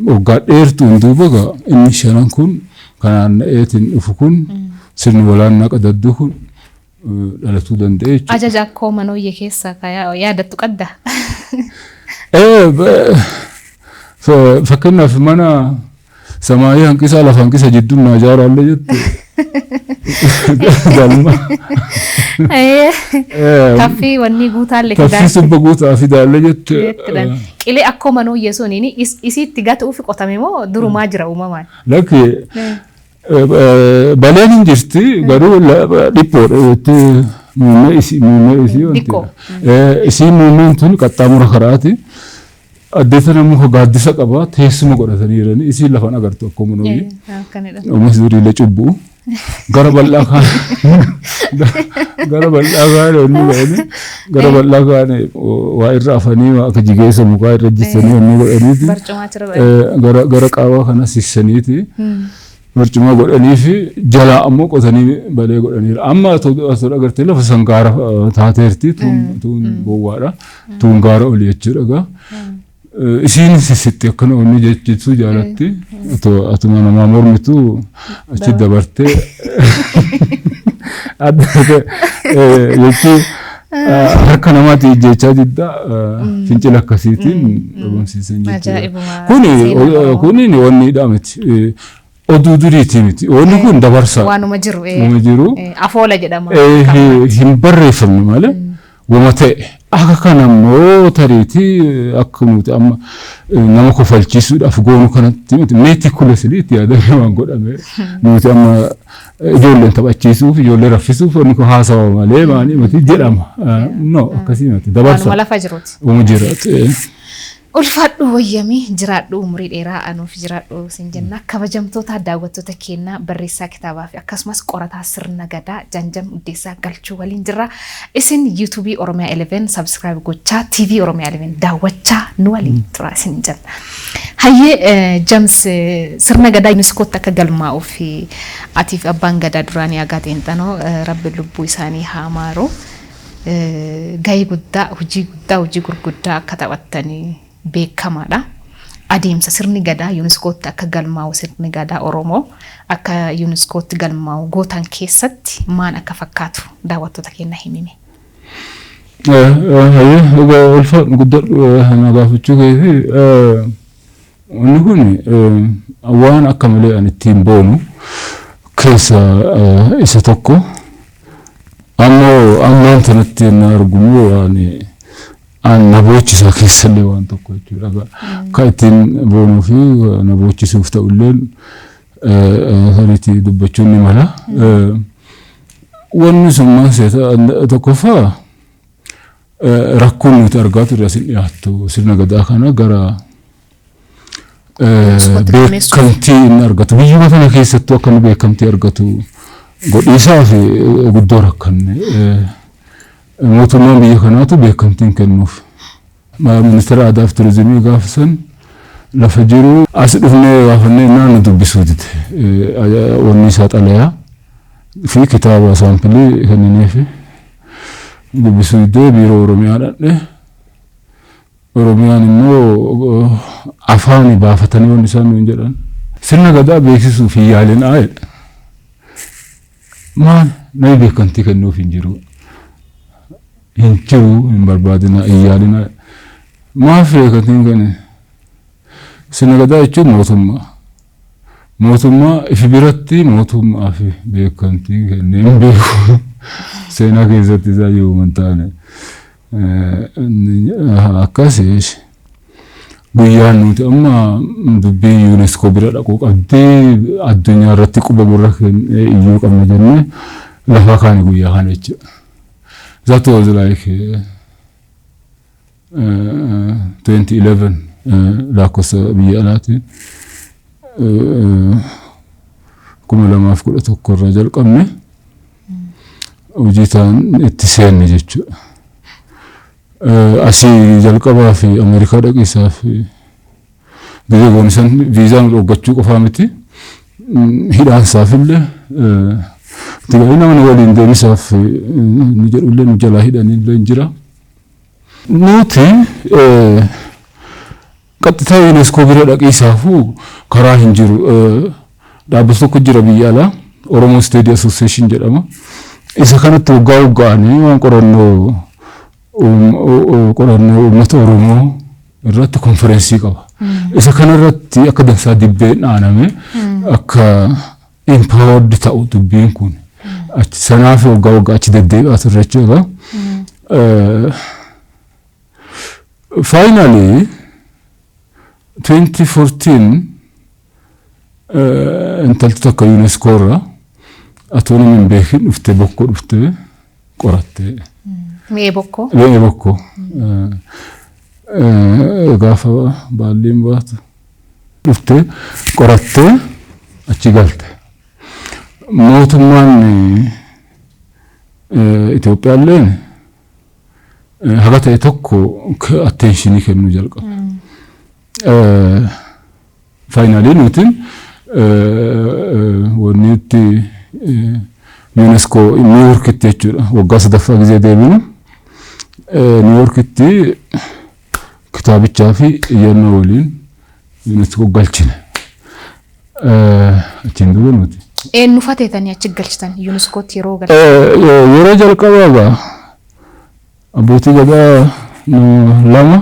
Waggaa dheertuun duuba inni shanan kun kanaan na'eetiin dhufu kun sirni walaannaa qadadduu kun dhalatuu danda'e jechuudha. Ajaja akkoo manooyyee keessaa yaadattu qabda. Fakkeenyaaf mana samaayii hanqisaa lafa hanqisa jidduun naa ijaaraallee jettu. Galma. Kaffii wanni guutaallee fidaa. Kaffii subba guutaa fidaallee jettu. Qilee akkoo manooyyee suniin isiitti gatuufi qotame moo durumaa jira uumamaan? Lakki baleen hin jirti garuu dhiphoodha jettee muummee isii wanti. Isii muummeen tun qaxxaamura karaati. Addeessa namni gaaddisa qaba teessuma godhatanii jiranii isiin lafan agartu akkoo manooyyee. Uumas duriilee cubbuu. Gara bal'aa kaane waa irra afanii akka jigeessa mukaa irra jissanii wanni godhaniiti. Gara qaawaa kana sissaniiti. Barcuma godhanii fi jalaa ammoo qotanii balee godhaniira. Amma asoo agartee lafa sangaara taateerti tuun bowwaadha. Tuun gaara oli jechuudha. Isiin sissitti akkana wanni jechuu jaalatti atuma namaa mormitu achi dabartee jechuu harka namaatti jechaa jidda fincila akkasiitiin dhabamsiisan jechuudha. Kuni wanniidha miti. Oduu duriitii miti. Wanni kun dabarsaa. Waanuma jiru. Afoola jedhama. Hin barreeffamne malee wama ta'e. Akka kanammoo tariitii akka nuti amma nama kofalchiisuudhaaf goonu kanatti miti meetii kula sadiitti yaadamee waan godhame nuti amma ijoolleen taphachiisuuf ijoollee raffisuuf wanni kun haasawa malee maanii miti jedhama. No akkasii miti dabarsa. Waanuma lafa jiruuti. Waanuma jiraatu. Ulfaadhu wayyamii jiraadhu umurii dheeraa anuuf jiraadhu sin jenna kabajamtoota daawwattoota keenyaa barreessaa kitaabaa fi akkasumas qorataa sirna gadaa Janjam Uddeessaa Galchuu waliin jirra. Isin yuutuubii Oromiyaa 11 subscribe gochaa TV Oromiyaa 11 daawwachaa nu waliin tura sin jenna. Hayyee Jams sirna gadaa yuuniskootti akka galmaa'uu fi atiif abbaan gadaa duraanii agaateen xanoo rabbi lubbuu isaanii haa maaru. Gahee guddaa hojii gurguddaa akka taphattanii beekamaadha. Adeemsa sirni gadaa yuuniskootti akka galmaa'u sirni gadaa Oromoo akka yuuniskootti galmaa'u gootan keessatti maan akka fakkaatu daawwattoota keenya himime. Ulfa guddaa nagaafachuu keessi wanni kun waan akka malee ani ittiin boonu keessa isa tokko ammoo tanatti na argumu waan na boochisaa keessallee waan tokko jechuudha. Kan ittiin boonuu fi na boochisuuf ta'ullee sanitti dubbachuun ni mala. Wanni sun maal tokkoffaa rakkoon nuti argaa turre asin dhiyaattu sirna gadaa kana gara beekamtii inni argatu biyyuma kana keessattuu akka inni beekamtii argatu godhiisaa fi guddoo rakkanne. Mootummaan biyya kanaatu beekamtiin kennuuf. Ministeera aadaa fi turizimii gaafa san لفجروا أسئلنا وافني نحن دبسودت وني ساتلها في كتاب سامبلي كنني في دبسودت بيرو روميان روميان إنه أفاني بافتني ونسان وينجران سنة قدا بيكسو في يالين آيل ما نبي كنتي كنو فينجرو هنجرو من بربادنا يالين ما في كنتي كنو سنة قدا يجون موتوما في براتي موتوما في بيكنتي كنو بيكو سنة كيزة تزايو منتاني akkasiis guyyaan nuti amma dubbii UNESCO bira dhaquu qabdee addunyaa irratti quba gurra iyyuu qabna jennee lafa kaane guyyaa kana jechuudha. That was like 2011 lakkoofsa biyya alaatiin 2011 irraa jalqabne hojii ta'an itti seenne jechuudha. Asii jalqabaa fi Ameerikaa dhaqiisaa fi biyya goonisan viizaan dhoggachuu qofaa miti hidhaansaaf illee itti ga'ii nama waliin deebisaaf ni jedhullee nu jalaa hidhanillee jira. Nuti qaxxitaa UNESCO bira dhaqiisaafuu karaa hin jiru. Dhaabbata tokko jira biyya alaa Oromoo Study Association jedhama. Isa kanatti waggaa waggaanii waan qorannoo uummata Oromoo irratti konferensii qaba. Isa kana irratti akka dansaa dibbeen dhaaname akka empowered ta'u dubbiin kun achi sanaaf waggaa waggaa achi deddeebi'aa turre jechuudha. Finally 2014 intalti takka UNESCO irraa atoo namni hin beekin dhuftee bokkoo dhuftee qorattee. Mee bokkoo? Mee bokkoo. Gaafa baalliin baatu dhuftee qorattee achi galte. Mootummaan Itoophiyaalleen haga ta'e tokko attentionii kennuu jalqaba. Finally nuti wanni itti UNESCO New Yorkitti jechuudha. Waggaa sadaffaa gisee deebinu New Yorkitti kitaabichaa fi iyyannoo waliin UNESCO galchine. Achiin dura nuti. Eenyu fateetanii achi galchitan UNESCOtti yeroo galchitan? Yeroo jalqabaa abbootii gadaa lama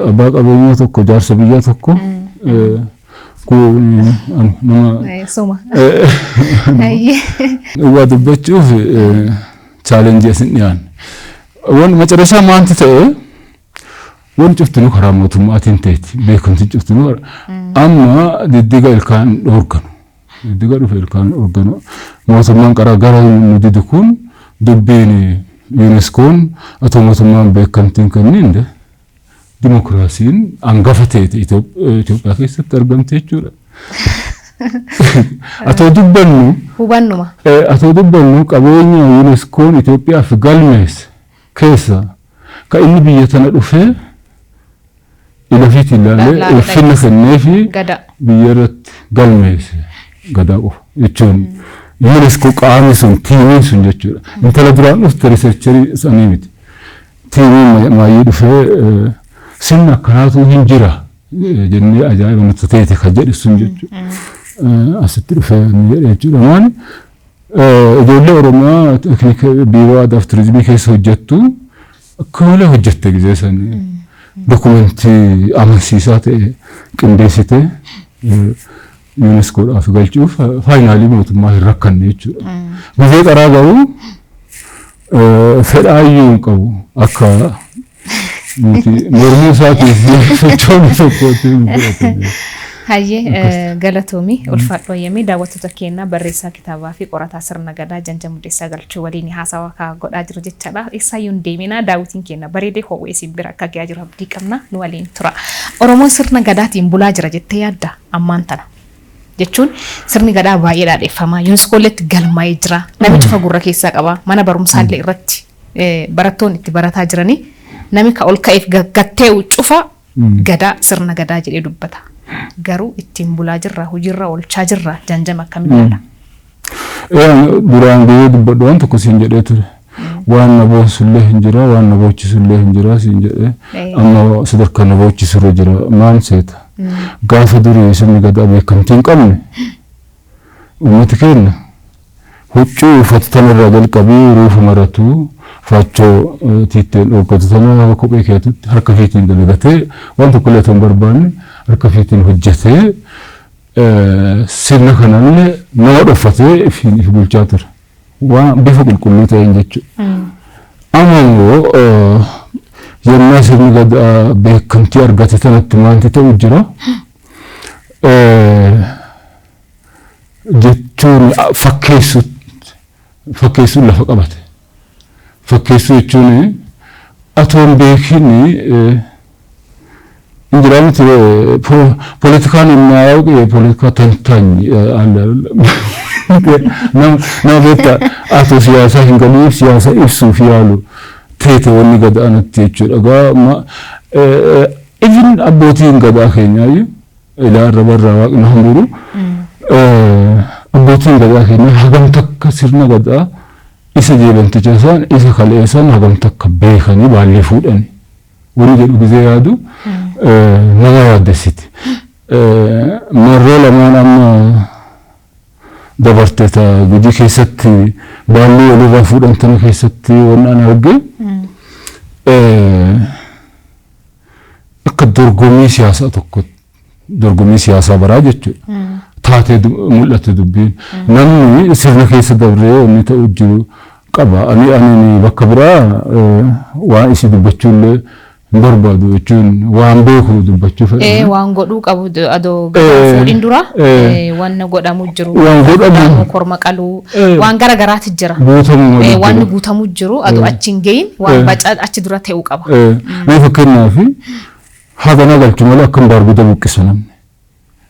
abbaa qabeenyaa tokko jaarsa biyyaa tokko Soma. Waa dubbachuuf challenge isin dhiyaan. Waan macarashaa maanti ta'e waan cuftinu karaa mootummaatiin ta'eeti beekamtiin cuftinu amma diddiga ilkaan dhoorganu. Diddiga dhufe ilkaan dhoorganu. Mootummaan qaraa gara nu didu kun dubbiin UNESCOon atoo mootummaan beekamtiin kenniinde dimokiraasiin hangafa ta'e Itoophiyaa keessatti argamte jechuudha. Atoo dubbannu hubannuma. Atoo dubbannu qabeenya UNESCOon Itoophiyaaf galmeesse keessa ka inni biyya tana dhufee ilafiitti ilaalee ulfinna kennee fi biyya irratti galmeesse gadaa qofa jechuun UNESCO qaamni sun tiimiin sun jechuudha. Intala duraan dhufte riisarcherii sanii miti. Tiimiin maayyii dhufee sinna akkanaatu hin jira jennee ajaa'iba nutti ta'e kan jedhu sun jechuudha. Asitti dhufee jechuudha. Waan ijoollee Oromoo biiroo aadaa fi turizimii keessa hojjettu akka malee hojjette gisee sanii dokumentii amansiisaa ta'e qindeessitee UNESCOodhaaf galchuuf faayinaalii mootummaa hin rakkanne jechuudha. Gisee qaraa garuu fedhaayyuu hin qabu akka mormuu isaatiif sochoonni tokkotti hin fudhatame. Hayyee galatoomii ulfaadhu ayyamii daawwattoota keenya barreessaa kitaabaa fi qorataa sirna gadaa Janja Muddeessaa Galchuu waliin haasawaa kaa godhaa jiru jechaadha. Eessaayyuu deeminaa daawwitiin keenya bareedee ho'uu isin bira akka ga'aa jiru abdii qabna nu waliin tura. Oromoon sirna gadaatiin bulaa jira jettee yaadda ammaan tana. Jechuun sirni gadaa baay'ee dhaadheeffamaa UNESCOolletti galmaa'ee jira. Namni cufa gurra keessaa qaba. Mana barumsaallee irratti barattoonni itti barataa jiranii Nami ka ol ka'eef gattee cufa gadaa sirna gadaa jedhee dubbata. Garuu ittiin bulaa jirra hojiirra oolchaa jirra janjama akkamiidha. Duraan gahee dubbadhu waan tokko siin jedhee ture. Waan na boonsullee hin jira waan na boochisullee hin jira siin jedhee amma sadarkaa na boochisurra jira maal seeta. Gaafa durii sirni gadaa beekamtii hin qabne uummati keenya huccuu uffatu tanarraa jalqabee ruufa maratu faachoo tiitteen dhookatu tana kophee keetutti harka fiitiin dalagatee waan tokkollee otoo hin barbaanne harka fiitiin hojjetee sirna kanallee nama dhoffatee if bulchaa ture. Waan bifa qulqulluu ta'een jechuudha. Amma immoo yennaa sirni gadaa beekamtii argate tanatti maanti ta'u jira. Jechuun fakkeessuun lafa qabate. Fakkeessuu jechuun atoon beekin injiraamti politikaan immoo yaa'u politikaa tantaanyi nama beektaa atoo siyaasaa hin galuuf siyaasa ibsuuf yaalu teete wanni gadaa natti jechuudha. Even abbootiin gadaa keenyaayyuu ilaarra barraa waaqni hamburu abbootiin gadaa keenyaa hagam takka sirna gadaa isa jeebanticha isaan isa kaleessan hagam takka beekanii baallee fuudhani. Wanni jedhu gizee yaadu nama yaaddessiti. Marroo lamaan amma dabarte ta gudii keessatti baallee walirraa fuudhan tana keessatti waan ani arge akka dorgommii siyaasaa tokko dorgommii siyaasaa baraa jechuudha. Taatee mul'atu dubbiin namni sirna keessa dabree wanni ta'u jiru qaba. Ani bakka biraa waan isi dubbachuullee hin barbaadu jechuun waan beeku dubbachuu fedha. Waan godhuu qabu adoo fuudhin dura waan godhamu jiru. Waan godhamu korma qaluu waan gara garaatti jira. Waan guutamu jiru adoo achiin gahin waan baca achi dura ta'uu qaba. Mee fakkeenyaaf hagana galchu malee akkam barbaada buqqisu namni.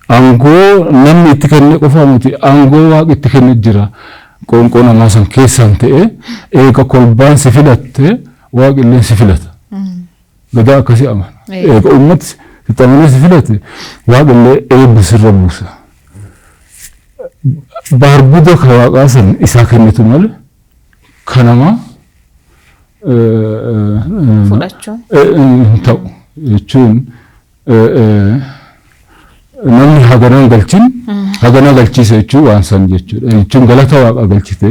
Aangoo namni itti kenne qofa miti aangoo waaqni itti kenne jira. Qoonqoo namaa san keessaan ta'e eega kolbaan si filatte waaqillee si filata. Gadaa akkasii amana. Eega uummati fixamanii si filate waaqillee eebba sirra buusa. Barbuda ka waaqaa san isaa kennitu malee kanama fudhachuun ta'u jechuun namni haganan galchin hagana galchiisa jechuun waan san jechuudha. Jechuun galata waaqa galchite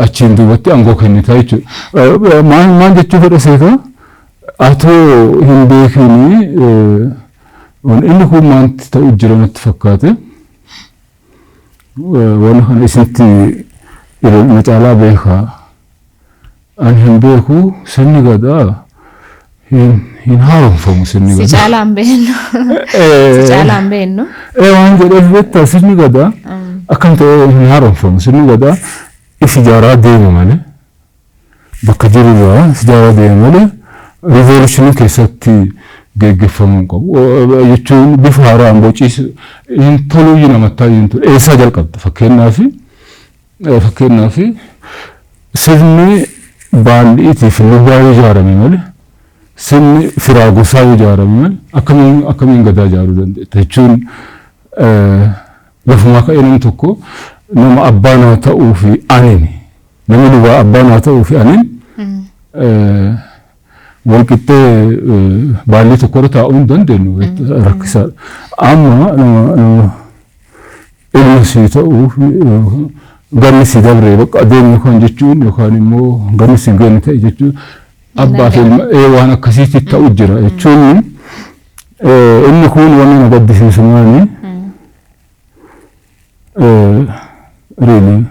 achiin duubatti aangoo kennita jechuudha. Maal jechuu fedha seetaa? Atoo hin beekini inni kun maanti ta'u jira natti fakkaate. Waan kana isinitti na caalaa beekaa. Ani hin beeku sirni gadaa hin haaromfamu sirni gadaa. Si caalaan beennu. Si caalaan beennu. Waan jedheef beektaa sirni gadaa akkam ta'e hin haaromfamu sirni gadaa if ijaaraa deema malee bakka jirurraa if ijaaraa deema malee riivoluushinii keessatti geggeeffamuu qabu. Jechuun bifa haaraan bociis hin toluyyuu namatti hin tolu. Eessaa jalqabda fakkeenyaaf sirni baadiyyaatiif lubaan ijaarame malee sirni firaa gosaa ijaarame malee akkamiin gadaa ijaaruu dandeetta jechuun lafumaa ka'ee namni tokko nama abbaa naa ta'uu fi aniin namni lubaa abbaa naa ta'uu fi aniin walqixxee baalli tokkorra taa'uu hin dandeenyu rakkisaadha. Amma nama ilma sii ta'uu fi ganni si dabree bakka adeemu kan jechuun yookaan immoo ganni si gani ta'e jechuun abbaa fi ilma waan akkasiitti ta'u jira jechuun inni kun waan na gaddisiisu maali reeli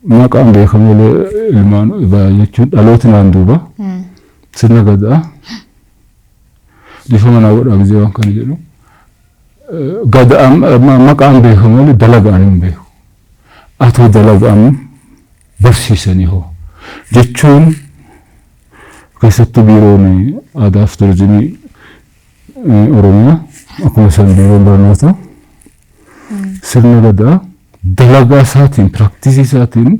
maqaan beekamu ilmaan jechuun dhaloota naan duuba sirna gadaa bifa manaa godhaa gizee waan kana jedhu gadaa maqaan beekamu dalagaan hin beeku. Atoo dalagaan barsiisanii hoo jechuun keessattuu biiroon aadaa fi turizimii Oromiyaa akkuma isaan biiroon barnoota sirna gadaa dalagaa isaatiin piraaktisii isaatiin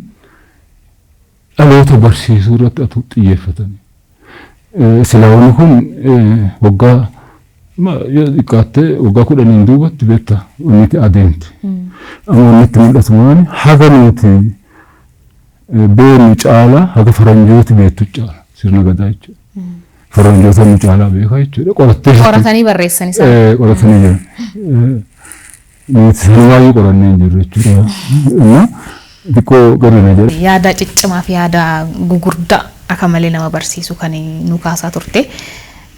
dhaloota barsiisuu irratti atoo xiyyeeffatanii silaawwan kun waggaa xiqqaattee waggaa 10 duubatti beektaa wanti adeemti. Amma wanti mul'atu maali haga nuti beenu caalaa haga faranjooti beektu caala sirna gadaa jechuudha. Faranjoota nu caalaa beekaa jechuudha. Qoratanii barreessanii qoratanii jiru. Nuti baay'ee qorannee jirru jechuudha. Xiqqoo garina jedha. Yaada ciccimaa fi yaada gugurdaa akka malee nama barsiisu kan nu kaasaa turte.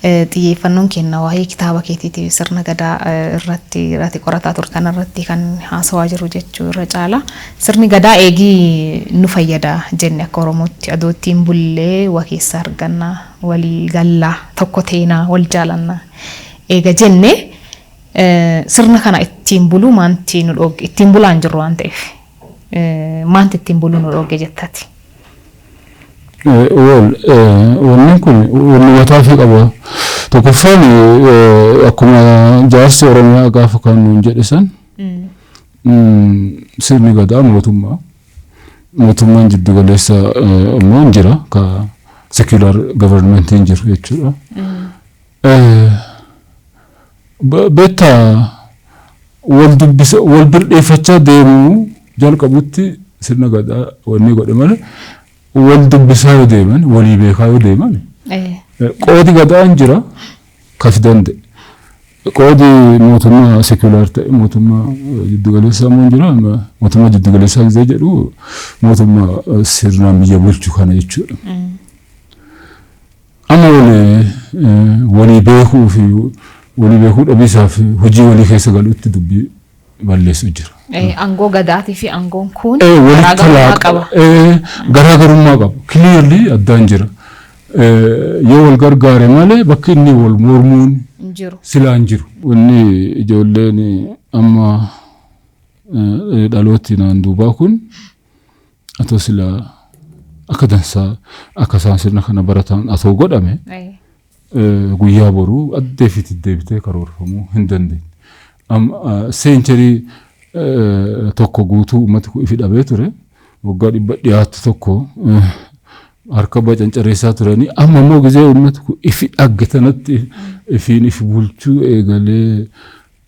Xiyyeeffannoon kenna waa'ee kitaaba keetiitiif sirna gadaa irratti qorataa turtan irratti kan haasawaa jiru jechuu irra caala. Sirni gadaa eegii nu fayyada jenne akka Oromootti adoo ittiin bullee waa keessa arganna walii gallaa tokko teenaa wal jaalanna eega jenne sirna kana ittiin buluu maanti nu dhooge ittiin bulaan jirru waan ta'eef maanti ittiin buluu nu dhooge jettati. Wanni kun wanni mataa fi qaba. Tokkoffaan akkuma jaarsi Oromiyaa gaafa kan nuun jedhe san sirni gadaa mootummaan jiddu galeessa immoo hin jira ka secular government hin jiru jechuudha. Beektaa wal birdheeffachaa deemuu jalqabutti sirna gadaa wanni godhe malee wal dubbisaa yoo deeman walii beekaa yoo deeman qoodi gadaan jira kas danda'e qoodi mootummaa secular ta'e mootummaa jiddu galeessaa immoo jira mootummaa jiddu galeessaa gisee jedhu mootummaa sirnaan biyya bulchu kana jechuudha. Amma walii beekuu fi walii beekuu dhabiisaa fi hojii walii keessa galuutti dubbii balleessu jira. Angoo gadaatii fi angoon kun garaagarummaa qaba. Clearly addaan jira. Yoo wal gargaare malee bakki inni wal mormuun silaa hin jiru. Wanni ijoolleen amma dhalooti naan duubaa kun atoo silaa akka dansaa akka isaan sirna kana baratan atoo godhame guyyaa boruu addeefitti deebitee karoorfamuu hin dandeenye. Seencharii tokko guutuu uummata ifi dhabee ture waggaa 100 dhiyaatu tokko harka bacancareessaa turanii amma immoo gizee uummata ifi dhaggatanatti ifiin ifi bulchuu eegalee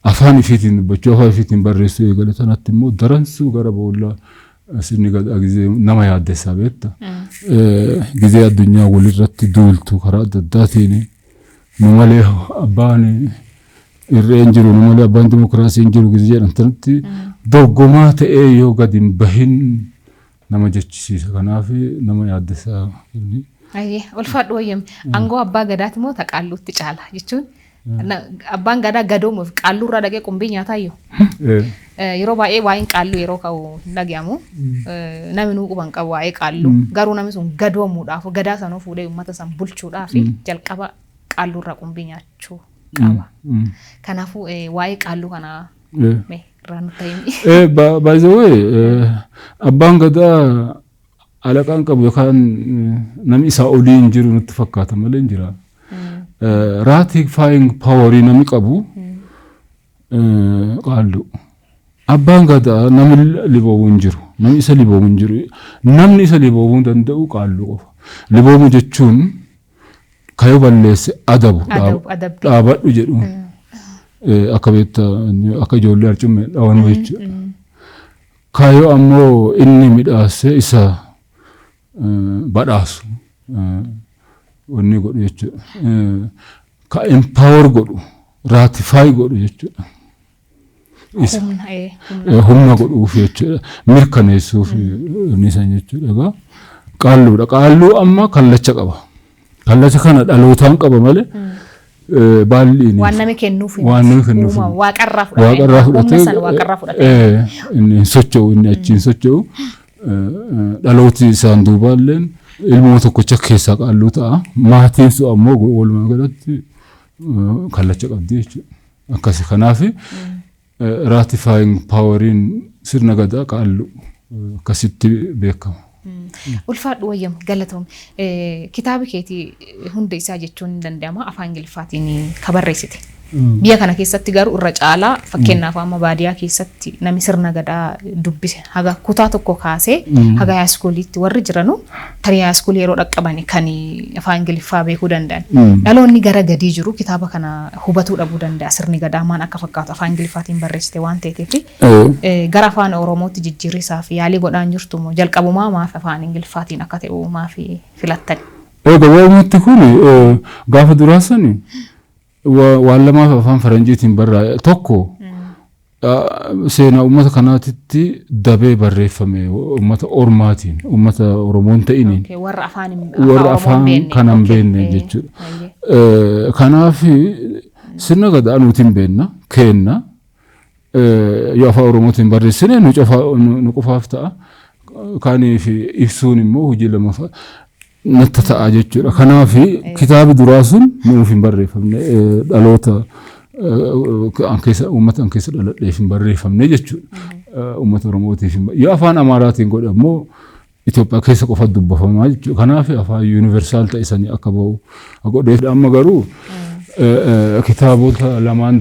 afaan ifiitiin dubbachuu afaan ifiitiin barreessuu eegalee sanatti immoo daransuu gara boolla sirni gadaa gizee nama yaaddessaa beekta. Gizee addunyaa walirratti duultu karaa adda addaatiin nu malee abbaan irreen jiru nu malee abbaan dimokiraasiin jiru gizee jedhamtanitti dorgomaa ta'ee yoo gadi hin bahin nama jechisiisa. Kanaaf nama yaaddessaa inni. Ulfaadhu wayyam angoo abbaa gadaati moo taqaalluutti caala jechuun abbaan gadaa gadoomuuf qaalluu irraa dhaqee qumbii nyaataayyuu. Yeroo baay'ee waa'een qaalluu yeroo ka'u hin dhagahamu namni nuu quban qabu waa'ee qaalluu garuu namni sun gadoomuudhaaf gadaa sanuu fuudhee uummata san bulchuudhaaf jalqaba qaalluu irraa qumbii nyaachuu qaba. Kanaafuu waa'ee qaalluu kanaa irraa nutti himi. By the way abbaan gadaa alaqaan qabu yookaan namni isaa olii hin jiru nutti fakkaata malee hin jira. Ratifying powerii namni qabu qaalluu. Abbaan gadaa namni liboomuu hin jiru. Namni isa liboomuu hin jiru. Namni isa liboomuu danda'u qaalluu qofa. Liboomuu jechuun kayoo balleesse adabu dhaabadhu jedhu. Akka beektaa akka ijoollee arcummee dhawanuu jechuudha. Kayoo ammoo inni midhaasee isa badhaasu wanni godhu jechuudha. Ka empower godhu ratify godhu jechuudha. Humna godhuuf jechuudha. Mirkaneessuuf nisan jechuudha. Egaa qaalluudha. Qaalluu amma kallacha qaba. Kallacha kana dhalootaan qaba malee baalliin waan nama kennuuf waaqarraa fudhatee inni socho'u inni achiin socho'u dhalooti isaan duubaalleen ilmoo tokkocha keessaa qaalluu ta'a. Maatiin sun ammoo walumaa galatti kallacha qabdi jechuudha. Akkasi kanaaf ratifying poweriin sirna gadaa qaalluu akkasitti beekama. Ulfaadhu wayyam galatoom kitaaba keetii hunda isaa jechuun ni danda'ama afaan Ingiliffaatiin ka barreessite. Biyya kana keessatti garuu irra caalaa fakkeenyaaf amma baadiyyaa keessatti namni sirna gadaa dubbise haga kutaa tokko kaasee haga haayiskuuliitti warri jiranu tarii haayiskuulii yeroo dhaqqaban kan afaan Ingiliffaa beekuu danda'an. Dhaloonni gara gadii jiru kitaaba kana hubatuu dhabuu danda'a sirni gadaa maan akka fakkaatu afaan Ingiliffaatiin barreessite waan ta'eef gara afaan Oromootti jijjiirrisaaf yaalii godhaan jirtu moo jalqabumaa maaf afaan Ingiliffaatiin akka ta'u maaf filattan? Gabaabumatti kun gaafa duraasani waan lamaaf afaan faranjiitiin barraa tokko seenaa uummata kanaatitti dabee barreeffame uummata ormaatiin uummata Oromoon ta'iniin warra afaan kanan beenne jechuudha. Kanaaf sirna gadaa nutiin beenna kenna yoo afaan Oromootiin barreessine nu qofaaf ta'a. Kaaniif ibsuun immoo hojii lamaaf natti ta'a jechuudha. Kanaaf kitaabi duraa sun nuuf hin barreeffamne dhaloota uummata an keessa dhaladheef hin barreeffamne jechuudha. Uummata Oromootiif yoo afaan Amaaraatiin godhamoo Itoophiyaa keessa qofa dubbafamaa jechuudha. Kanaaf afaan yuunivarsaal ta'e sanii akka bahu godheef amma garuu kitaabota lamaan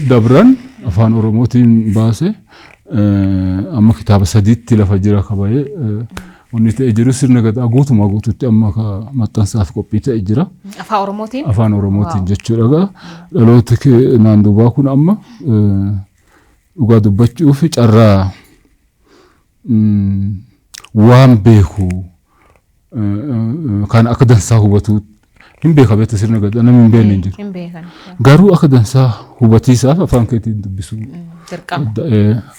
dabran afaan Oromootiin baase amma kitaaba sadiitti lafa jira kaba'ee wanni ta'e jiru sirna gadaa guutumaa guututti amma maxxansaaf qophii ta'e jira. Afaan Oromootiin? Afaan Oromootiin jechuudha. Dhaloota naan duubaa kun amma dhugaa dubbachuuf carraa waan beeku kan akka dansaa hubatu hin beeka beekta sirna gadaa namni hin beekne hin jiru. Hin beekan. Garuu akka dansaa hubatiisaaf afaan keetiin dubbisuu.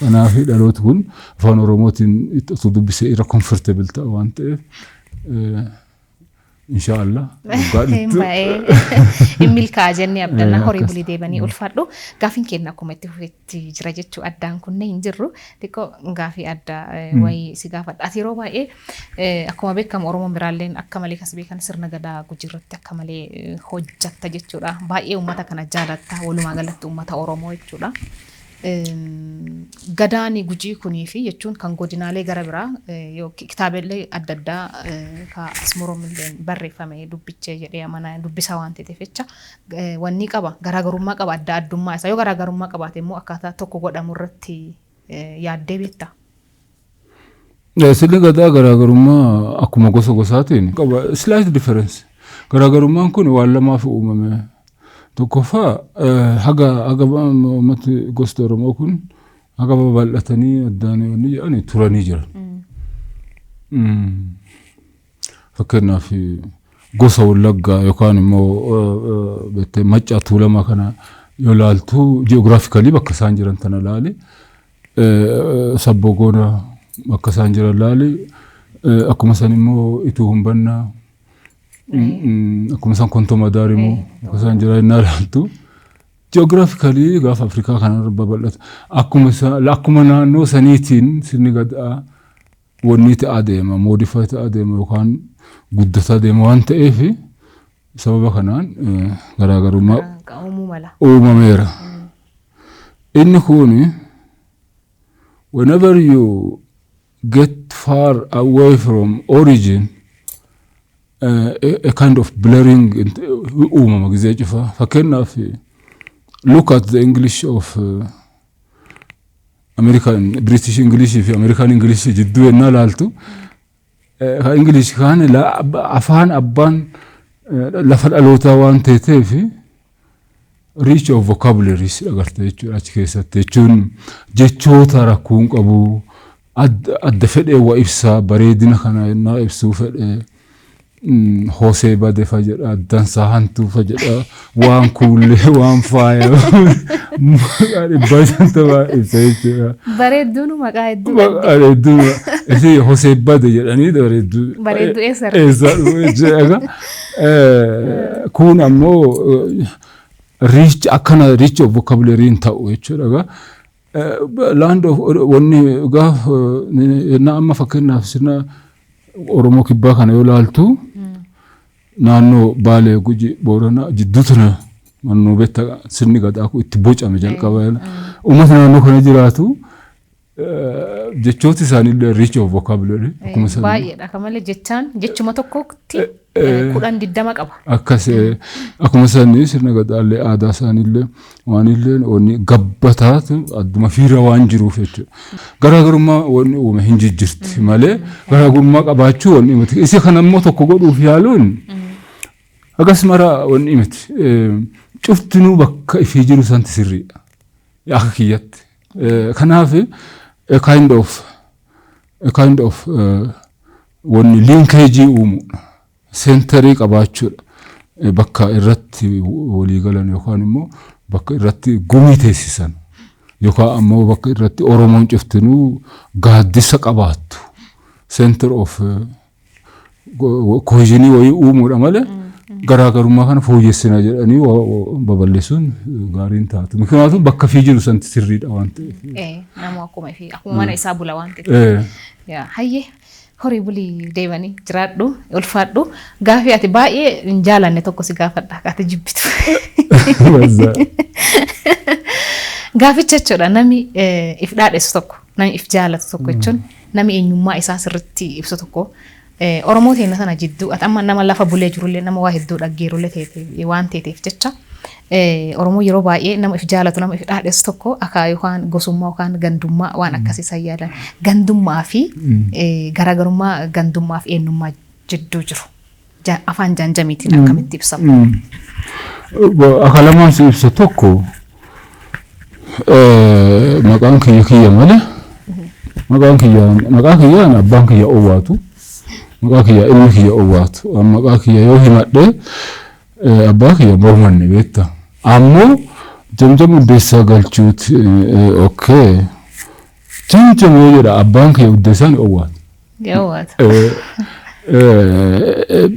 Kanaaf dhalooti kun afaan Oromootiin itti dubbisee irra comfortable ta'a waan ta'eef inshaallah hin milkaa jennee abdannaa horii bulii deebanii ulfaadhu gaafiin kenna akkuma itti fufetti jira jechuu addaan kunne hin jirru xiqqoo gaafii adda wayii si gaafadha ati yeroo baay'ee akkuma beekamu Oromoon biraalleen akka malee kas beekan sirna gadaa Gujii irratti akka malee hojjatta jechuudha baay'ee uummata kana jaalatta walumaa galatti uummata Oromoo jechuudha. Gadaani Gujii kunii fi jechuun kan godinaalee gara biraa kitaabilee adda addaa ka asmoromillee barreeffame dubbichee jedhee amana dubbisaa waan ta'eef jecha wanni qaba garaagarummaa qaba adda addummaa isaa yoo garaagarummaa qabaate immoo akkaataa tokko godhamu irratti yaaddee beekta. Sirni gadaa garaagarummaa akkuma gosa gosaatiin qaba slight difference garaagarummaan kun waan lamaaf uumame. Tokkoffaa haga uummati gosti Oromoo kun haga babal'atanii addaan wanni jedhanii turanii jiran. Fakkeenyaaf gosa Wallaggaa yookaan immoo Maccaa Tuulamaa kana yoo ilaaltu ji'oogiraafikaalii bakka isaan jiran tana ilaali. Sabbogoona bakka isaan jiran ilaali. Akkuma san immoo Ituu Humbannaa akkuma isaan Kontoma Daarimoo bakka isaan jiran innaa ilaaltu ji'oogiraafikaalii gaafa Afrikaa kanarra babal'ata. Akkuma naannoo saniitiin sirni gadaa wanni ta'aa deema moodifaa ta'aa deema yookaan guddataa deema waan ta'eef sababa kanaan garaagarummaa uumameera. Inni kun whenever you get far away from origin a kind of blurring uumama gizee cufaa. Fakkeenyaaf look at the English of American British English fi American English jidduu ennaa laaltu English kaan afaan abbaan lafa dhalootaa waan ta'eef reach of vocabularies agartee jechuudha achi keessatti jechuun jechoota rakkuun qabu adda fedhee waa ibsaa bareedina kana ennaa ibsuu fedhee Hosee Bade fajedha dansaa hantuu fajedha waan kuullee waan faaya baay'ee waa ibsa jechuudha. Bareedduun maqaa hedduu. Bareedduu isi Hosee Bade jedhanii bareedduu. Bareedduu eessa? Eessa kun ammoo reach akkana reach of vocabulary ta'u jechuudha. Land of wanni gaaf na amma fakkeenyaaf sirna Oromoo kibbaa kana yoo ilaaltu naannoo Baalee Gujii Booranaa jidduu tana naannoo betta sirni gadaa kun itti bocame jalqaba. Uummata naannoo kana jiraatu jechooti isaaniillee reach of vocabulary baay'eedha. Akka malee jechaan jechuma tokkotti kudhan diddama qaba. Akkas akkuma isaanii sirna gadaallee aadaa isaaniillee waanillee onni gabbataatu adduma fiira waan jiruuf jechuudha. Garaagarummaa wanni uume hin jijjiirti malee garaagarummaa qabaachuu wanni miti. Isa kana immoo tokko godhuuf yaaluun agas mara wanni miti. Cuftinuu bakka ifii jiru santi sirriidha. Akka kiyyatti. Kanaaf a kind of wanni linkage uumuudha. Sentarii qabaachuudha. Bakka irratti walii galan yookaan immoo bakka irratti gumii teessisan yookaan ammoo bakka irratti Oromoon cuftinuu gaaddisa qabaattu. Center of cohesionii wayii uumuudha malee garaagarummaa kana fooyyessina jedhanii babal'isuun gaariin taatu. Mikiraatuu bakka fi jiru santi sirriidha waan ta'eef. Nama akkuma mana isaa bula waan ta'eef. Hayyee. Horii bulii deemanii jiraadhu ulfaadhu gaafii ati baay'ee hin jaalanne tokko si gaafadha ati jibbitu. Gaaficha jechuudha namni if dhaadheessu tokko namni if jaalatu tokko jechuun namni eenyummaa isaa sirriitti ibsu tokko Oromoo teenya sana jidduu ati amma nama lafa bulee jirullee nama waa hedduu dhaggeerullee ta'e waan ta'eef jecha Oromoo yeroo baay'ee nama if jaalatu nama if dhaadheessu tokko akka yookaan gosummaa yookaan gandummaa waan akkasii sayyadan gandummaa fi garaagarummaa gandummaa fi eenyummaa jidduu jiru afaan jaanjamiitiin akkamitti ibsamu. Akka lamaan si ibsa tokko maqaan kiyya malee maqaan kiyyaan abbaan kiyya owwaatu maqaa kiyya ilmi kiyya owwaatu maqaa kiyya yoo himadhe abbaa kiyya mormanne beekta. Ammoo jamjam uddeessaa galchuuti okay. Jamjam yoo jedha abbaan kiyya uddeessaan owwaatu.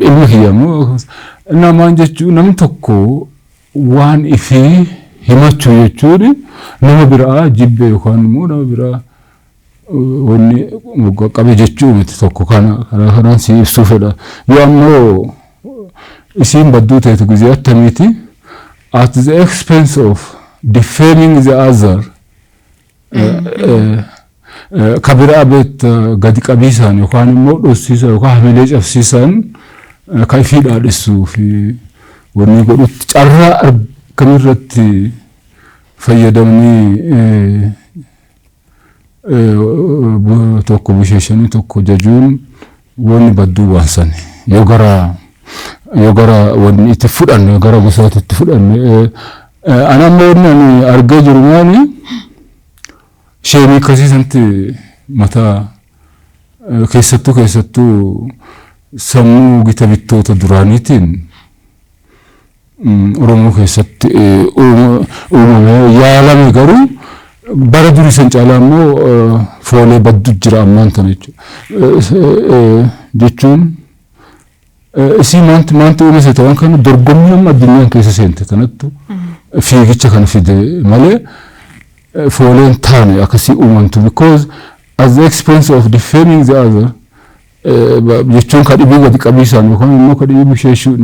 Ilmi kiyya immoo namaan jechuun namni tokko waan ifii himachuu jechuun nama biraa jibbe yookaan immoo nama biraa wanni qabe jechuu miti tokko kanaan si ibsuu fedha. Yoo ammoo isiin badduu ta'e gizee attamiiti at the expense of defaming the other kabira abet gadi qabiisaan yookaan immoo dhossiisan yookaan hamilee cabsiisan kan ifii dhaadhessuu fi wanni godhutti carraa argamirratti fayyadamanii tokko busheeshanii tokko jajuun wanni badduu waansani yoo gara wanni itti fudhanne yoo gara gosaatti itti fudhanne anammoo wanni argee jiru maani sheemii akkasiisanti mataa keessattuu sammuu gita bittoota duraaniitiin Oromoo keessatti uumame yaalame garuu bara durii san caalaa immoo foolee baddu jira ammaan tana jechuun isii maanti uumase ta'an kan dorgommii amma addunyaan keessa seente kanattu fiigicha kana fide malee fooleen taane akkasii uumantu because at the expense of defaming the other jechuun ka dhibii gadi qabiisaan yookaan immoo ka dhibii busheessuun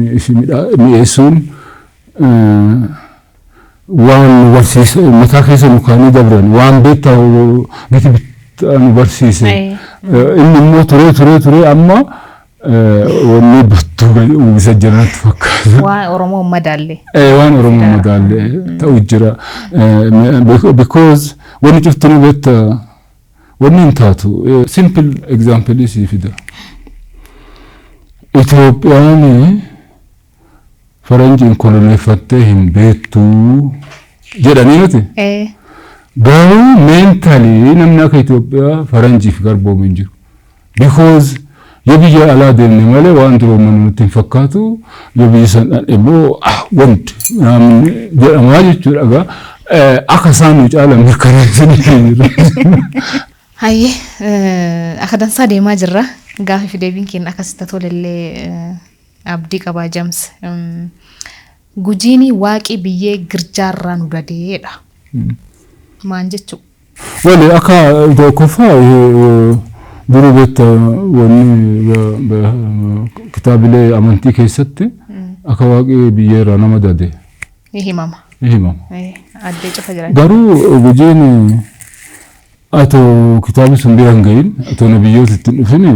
mi'eessuun waan barsiise mataa keessa nukaanii dabran waan beektaa giti bittaan barsiise inni immoo turee amma wanni battuu uwwisa jiraatu fakkaata. Waan Oromoo madaalle. Waan Oromoo madaalle ta'u jira because wanni cuftinuu beekta wanni hin taatu simple example isii fida. Itoophiyaan faranjiin koloneeffattee hin beektuu jedhanii nuti. Garuu mentally namni akka Itoophiyaa faranjiif garboomuu hin jiru. Because yoo biyya alaa deemne malee waan durooman nutti hin fakkaatu yoo biyya san immoo wanti namni jedhamaa jechuudha akka isaan nu caalan mirkaneessanii jiru. Hayyee akka dansaa deemaa jirra gaaffii fi deebiin keenya akkasitti tolellee abdii qabaa James. Gujiini waaqii biyyee girjaarraa nu dadeedha. Maan jechuu? Wali akka tokkoffaa duruu beekta wanni kitaabilee amantii keessatti akka waaqii biyyeerraa nama dade. Himama. Addee cufa jiran. Garuu gujiini atoo kitaabi sun bira hin gahin atoo nabiyyoota ittiin dhufini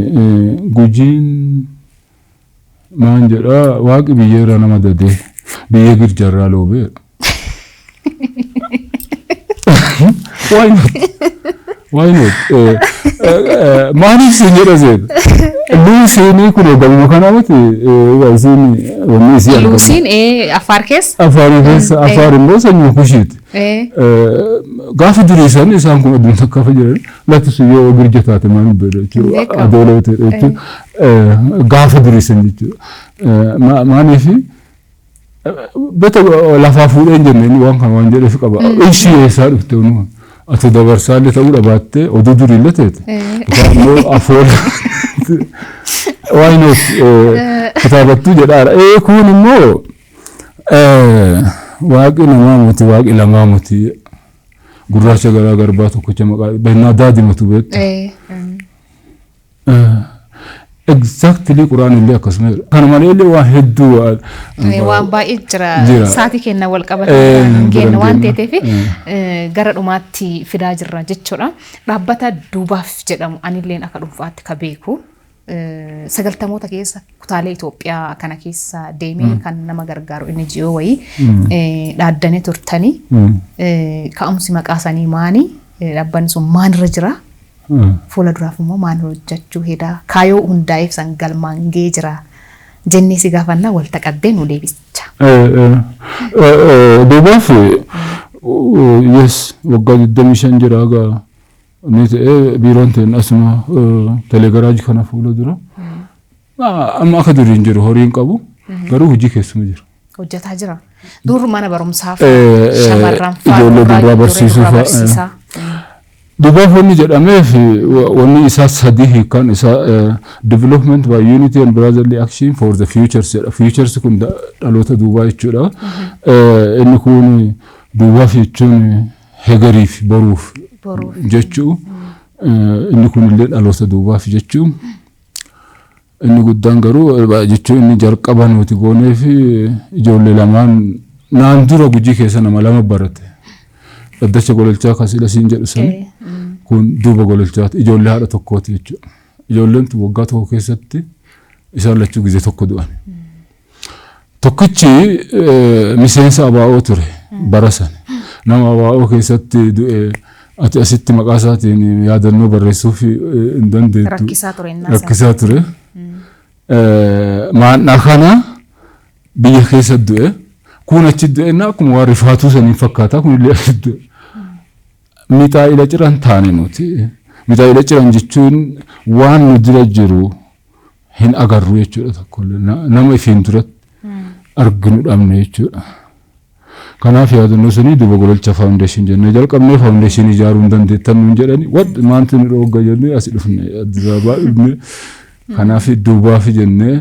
gujiin maan jedha waaqi biyyeerra nama dadee biyyee girjarraa loobee. Why not? Why not? Maaliif siin jedha seeta? Luusiin kun eegamu kana miti isiin wanni isii argamu. Luusiin Affaar keessa? Affaar keessa Affaar immoo sanyii kushiiti. Gaafa duriisan isaan kun addunyaa takka fayyadaman lattis yoo girja taate maal beela jechuudha. Adoolaa ta'e jechuudha. Gaafa duriisan jechuudha. Maaliif beta lafaa fuudheen jenneen waan kana waan jedheef qaba. Ishii eessaa dhufte unuun. Ati dabarsaallee ta'uu dhabaattee oduu duriillee ta'eeti. Immoo afoola why not kitaabattuu jedhaadha. Kun immoo waaqi namaa muti waaqi lamaa muti gurraacha garaa garbaa tokkocha maqaa bennaa daadimatu beektu. Exactly Quraan illee akkasuma jira. Kana malee illee waan hedduu waan baay'ee jira. Saatii kenna wal qabatan kenna waan ta'eef gara dhumaatti fidaa jirra jechuudha. Dhaabbata duubaaf jedhamu anilleen akka dhuunfaatti ka beeku. Sagaltamoota keessa kutaalee Itoophiyaa kana keessa deemee kan nama gargaaru NGO wayii dhaaddanii turtanii ka'umsi maqaa isaanii maani dhaabbanni sun maalirra jira? Fuula duraaf immoo maal hojjechuu hedaa kaayoo hundaa'eef san galmaangee jira jennee si gaafannaa walta qabbee nu deebicha. Duubaaf yes waggaa 25 jira gaa ni ta'ee biiroon ta'een asuma telegaraajii kana fuula dura amma akka duriin jiru horiin qabu garuu hojii keessuma jira. Hojjetaa jira. Dur mana barumsaaf shamarran ijoollee duraa barsiisuuf. Duubaaf wanni jedhameef wanni isaa sadii hiikaan isaa development by unity and brotherly action for the futures jedha. Futures kun dhaloota duubaa jechuudha. Inni kun duubaaf jechuun hegariif boruuf jechuu. Inni kun illee dhaloota duubaaf jechuu. Inni guddaan garuu jechuun inni jalqaba nuti gooneef ijoollee lamaan naan dura Gujii keessa nama lama barate. Daddacha gololchaa kasila siin jedhu sani kun duuba gololchaati ijoollee haadha tokkooti jechuudha. Ijoolleen waggaa tokko keessatti isaan lachuu gizee tokko du'an. Tokkichi miseensa abaa'oo ture bara sana. Nama abaa'oo keessatti du'e ati asitti maqaa isaatiin yaadannoo barreessuuf hin dandeettu. Rakkisaa ture. Maannaa kana biyya keessatti du'e. Kun achi du'e akkuma waan rifaatuu saniin fakkaata kun illee achi du'e. Mixaa'ila ciran taane nuti. Mixaa'ila ciran jechuun waan nu dura jiru hin agarru jechuudha tokkollee. Nama ifiin duratti arginu dhabne jechuudha. Kanaaf yaadannoo sanii duuba gololcha faawundeeshin jennee jalqabnee faawundeeshin ijaaruu hin dandeettan nuun jedhani maanti nu dhoogga jennee as dhufne Addis Ababaa dhufne. Kanaaf duubaaf jennee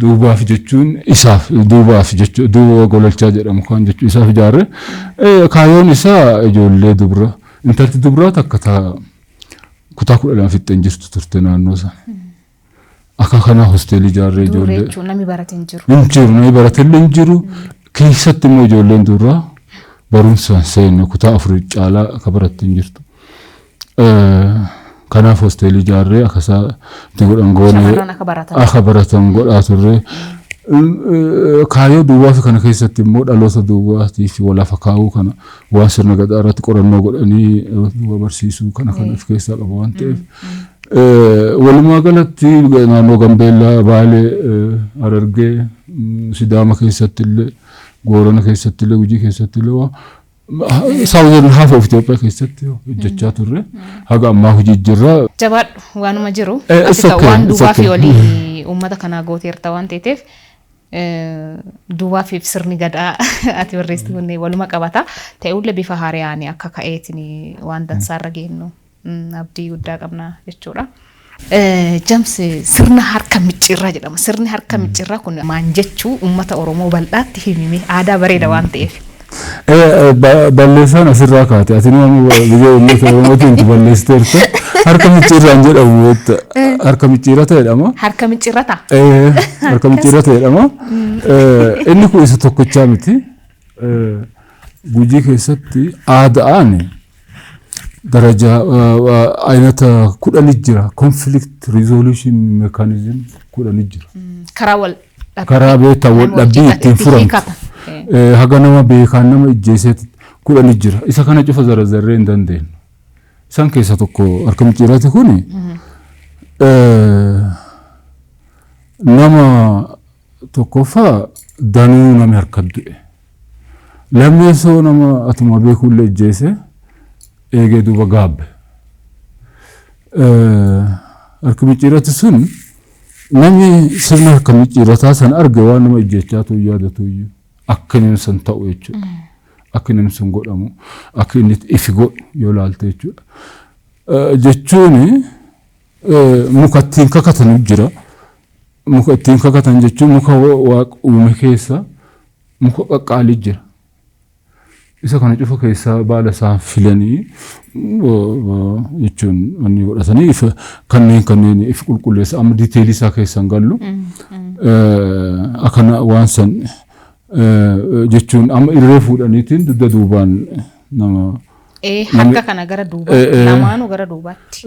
duubaaf jechuun isaaf duubaaf jechuun duuba gololchaa jedhamu kan jechuun isaaf ijaarre kaayoon isaa ijoollee dubra intalti dubraa takka kutaa 12 fixxeen jirtu turte naannoo sana. Akka kana hosteelii ijaarree ijoollee. Jechuun namni barate hin jiru. Hin jiru namni barate hin jiru keessatti immoo ijoolleen dubraa barumsaan seenne kutaa 4 caalaa akka baratte hin jirtu. Kanaaf hosteelii ijaarree akkasaa itti godhan goone akka baratan godhaa turre. Kaayoo duubaaf kana keessatti immoo dhaloota duubaatiif walafa kaa'uu kana waan sirna gadaa irratti qorannoo godhanii duuba barsiisuu kana of keessaa qaba waan ta'eef. Walumaa galatti naannoo Gambeellaa, Baalee, Harargee, Sidaama keessatti illee, Boorana keessatti illee, Gujii keessatti illee Southern half of Ethiopia keessatti hojjechaa turre. Haga ammaa hojii jirra. Jabaadhu waanuma jiru. Waan duubaa fi olii uummata kanaa gooteerta waan ta'eef duubaa fi sirni gadaa ati barreessituun waluma qabata. Ta'ullee bifa haariyaan akka ka'eetiin waan dansaarra geennu abdii guddaa qabna jechuudha. Jamsi sirna harka micciirraa jedhama. Sirni harka micciirraa kun maan jechuu uummata Oromoo bal'aatti himime aadaa bareeda waan ta'eef. Balleessaan asirraa kaate ati nama biyya uummata Oromootiin balleessiteerta harka micciirraan jedhamu harka micciirrata jedhama. Harka micciirrata? Harka micciirrata jedhama. Inni kun isa tokkochaa miti. Gujii keessatti aadaan daraja aynata kudhanit jira conflict resolution mechanism kudhanit jira karaa beektaa wal dhabbii ittiin furamtu haga nama beekaan nama ijjeeseet kudhanit jira isa kana cufa zarazarree hin dandeenyu isaan keessa tokko harka micciiraati kuni nama tokkoffaa danuu nama harkat du'e lammeessoo nama atuma beekuullee ijjeese eegee duuba gaabbe harka micciirati sun namni sirna harka micciirataa san arge waan nama ijjechaatu yaadatu iyyuu akka inni san ta'u jechuudha akka inni sun godhamu akka inni ifi godhu yoo laalte jechuudha jechuun muka ittiin kakatan jira muka ittiin kakatan jechuun muka waaqa uume keessa muka qaqqaalii jira isa kana cufa keessa baala isaa filanii jechuun wanni godhatanii if kanneen if qulqulleessa amma diiteelii isaa keessan gallu akkana waan san jechuun amma irree fuudhaniitiin dudda duubaan nama harka kana gara duuba lamaanuu gara duubaatti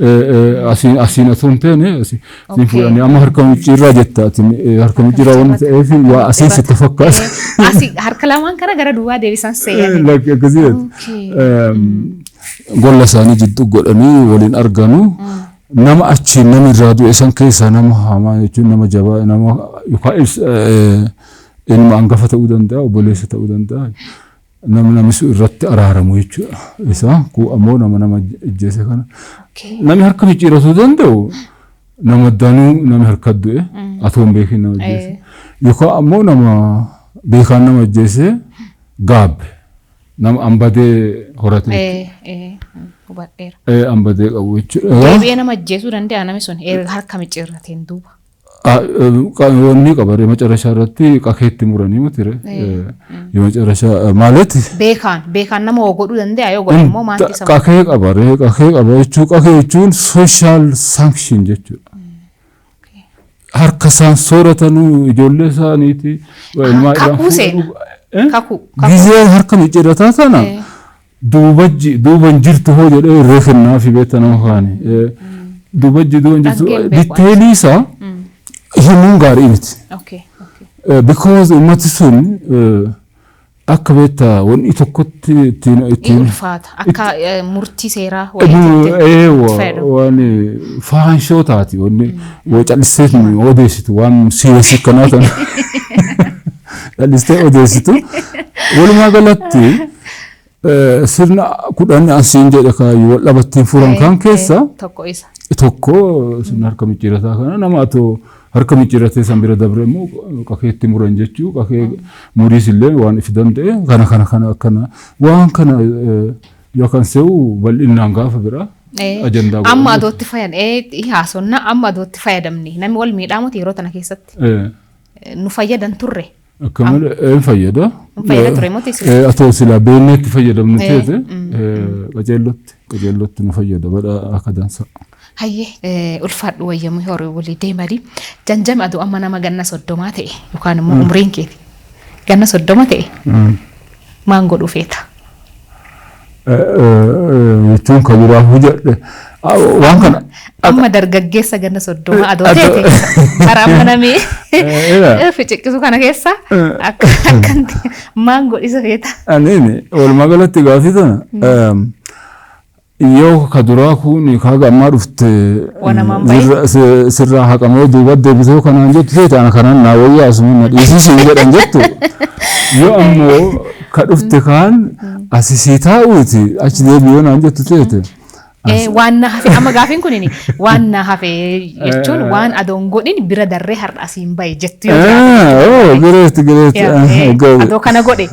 asiin osoo hin taane asiin fuudhanii amma harka micciirraa jettaatiin harka micciirraa waan ta'eef waa asiin sitti fakkaata. Asii harka lamaan kana gara duubaa deebisan seeyanii. Golla isaanii jidduu godhanii waliin arganu nama achiin nama irraa du'e san keessaa nama hamaa jechuun nama jabaa nama yookaan ilma hangafa ta'uu danda'a obboleessa ta'uu danda'a. Namni irratti araaramu jechuudha. Isa ku ammoo nama ijjeese kana. Namni harka micciiratu danda'u nama danuu nama harka du'e atoon beekin nama ijjeese. Yookaan ammoo nama beekaan nama ijjeese gaabbe nama ambadee horate. Ambadee qabu jechuudha. Deebi'ee nama ijjeesuu danda'a namni sun harka micciirateen duuba. wanni qabare macarasha irratti qakeetti muranii mutire yoo macarasha maaleti beekan nama godhuu danda'a yoo godhu immoo maanti isa qakee qabare qakee qaba jechuun social sanction jechuudha harka isaan sooratan ijoollee isaaniiti kaku gizee harka micciirataa sana duuban jirtu hoo jedhee irree kennaa fi beektanoo kaani duuban jirtu diteelii isaa himuun gaarii miti. Because ummati sun akka beektaa wanni tokkotti ittiin ulfaata akka murtii seeraa waan faanshoo taati wanni callisee odeessitu waan siyaasii kanaa tan callisee odeessitu walumaa galatti sirna kudhan asiin jedha kaayuu wal dhabattiin furan kan keessa tokko sirna harka micciirataa kana nama atoo harka micciiratee san bira dabre immoo qakeetti muran jechuu qakee muriis illee waan ifi danda'e kana waan kana yookaan se'u bal'inaan gaafa bira ajandaa godhu. Amma adootti fayyadamne haasonna amma adootti fayyadamne namni wal miidhamuuti yeroo tana keessatti nu fayyadan turre. Akkamii fayyada. Fayyada ture moo teessuma. Atoo silaa beelleetti fayyadamnu teete qajeellotti nu fayyada badha akka dansa. Hayyee ulfaadhu wayyamu horii walii deemanii janjama aduu amma nama ganna 30 ta'e yookaan immoo umriin keeti ganna 30 ta'e maan godhu feeta. Jechuun kan biraa hojjedhe waan kana. Amma dargaggeessa ganna 30 adoo ta'e karaa manamee ficciqisu kana keessa akkan maan godhisa feeta. Aneeni walumaa galatti gaafii tana. Yoo kaduraa kun kaga amma dhufte sirraa haqamoo duuba deebisee kanaan jettu feeta ana kanaan naa wayyaa asuma na dhiisisuu jedhan jettu yoo ammoo ka dhufte kaan asisii taa'uuti achi deebi'oo naan jettu feete. Waan na hafe amma gaafiin kunini waan na hafe jechuun waan adoon godhin bira darree har'a asiin bahe jettu yoo jiraatu. Gireetti. Adoo kana godhe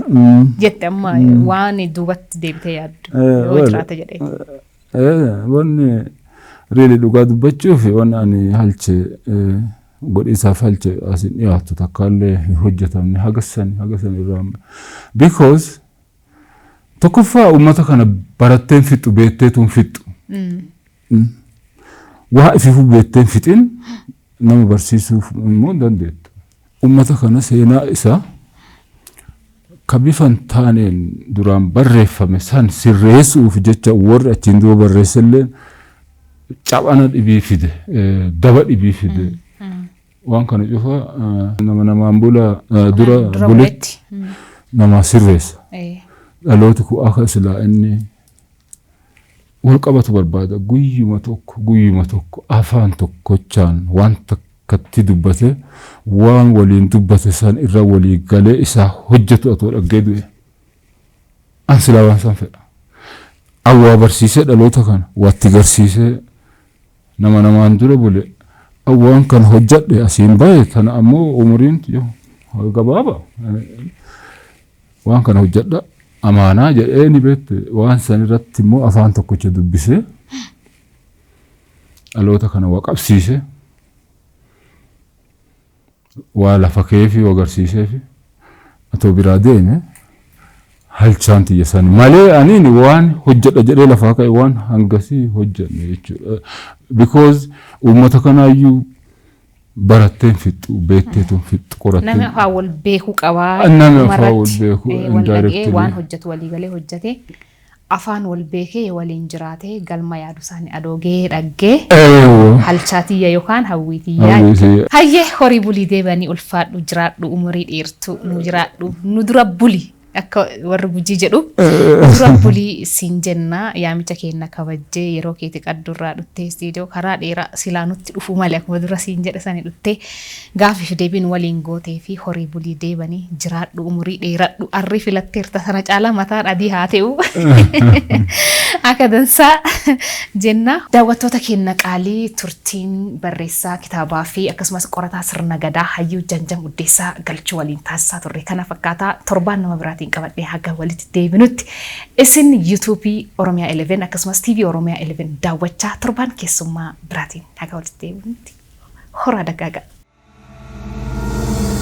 jette amma waan duubatti deebitee yaaddu yoo jiraata jedhee. Wanni reeli dhugaa dubbachuuf waan ani halche godhisaaf halche asiin dhiyaatu takkaallee hin hojjetamne hagassan irraa because tokkoffaa uummata kana baratteen fixu beekteetuun fixu. Waa ififu beekteen fixin nama barsiisuuf immoo dandeettu. Uummata kana seenaa isaa kabifan taaneen duraan barreeffame san sirreessuuf jecha warri achiin duuba barreessalleen cabana dhibii fide daba dhibii fide waan kana cufa namaan bula dura buletti nama sirreessa dhalooti ku akka silaa inni wal qabatu barbaada guyyuma tokko afaan tokkochaan waan takkatti dubbate waan waliin dubbate san irra walii galee isaa hojjetu atoo dhaggee du'e an silaa waan san fedha awwaa barsiisee dhaloota kana waatti garsiisee namaan dura bule awwaan kan hojjedhe asiin bahe tana ammoo umuriin gabaaba waan kana hojjedha amaanaa jedhee ni beekte waan san irratti immoo afaan tokkocha dubbisee dhaloota kana waa qabsiisee waa lafa keefi agarsiiseefi atoo biraa deeme halchaan tiyya san malee aniin waan hojjedha jedhee lafaa ka'e waan hangasii hojjedhe jechuudha because uummata kanaayyuu baratteen fixxu beekteetuun fixxu qorattee nama afaan wal beekuu qabaa nama afaan wal beekuu indirectly waan hojjetu walii galee hojjete afaan wal beekee waliin jiraatee galma yaadu isaanii adoogee dhaggee halchaatiyya yookaan hawwiitiyyaa hayyee horii bulii deebanii ulfaadhu jiraadhu umurii dheertu nu jiraadhu nu dura buli akka warri Gujii jedhu dura bulii siin jenna yaamicha keenya kabajjee yeroo keeti qaddurraa dhuttee istiidiyoo karaa dheeraa silaa nutti dhufu malee akkuma dura siin jedhe sani dhuttee gaafiif deebiin waliin gootee fi horii bulii deebanii jiraadhu umurii dheeradhu arri filatteerta sana caalaa mataan adii haa ta'u akka dansaa jenna daawwattoota keenya qaalii turtiin barreessaa kitaabaa fi akkasumas qorataa sirna gadaa hayyuu Janjam Uddeessaa galchuu waliin taasisaa turre kana fakkaataa torbaan nama biraatiin qabadhee haga walitti deebinutti isin YouTube Oromiyaa 11 akkasumas TV Oromiyaa 11 daawwachaa torbaan keessummaa biraatiin haga walitti deebinutti horaa dagaaga.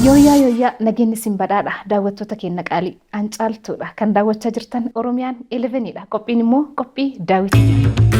Yooyaa nageenyi sin badhaadha daawwattoota keenya qaalii an caaltuudha kan daawwachaa jirtan Oromiyaan 11dha qophiin immoo qophii daawwitii.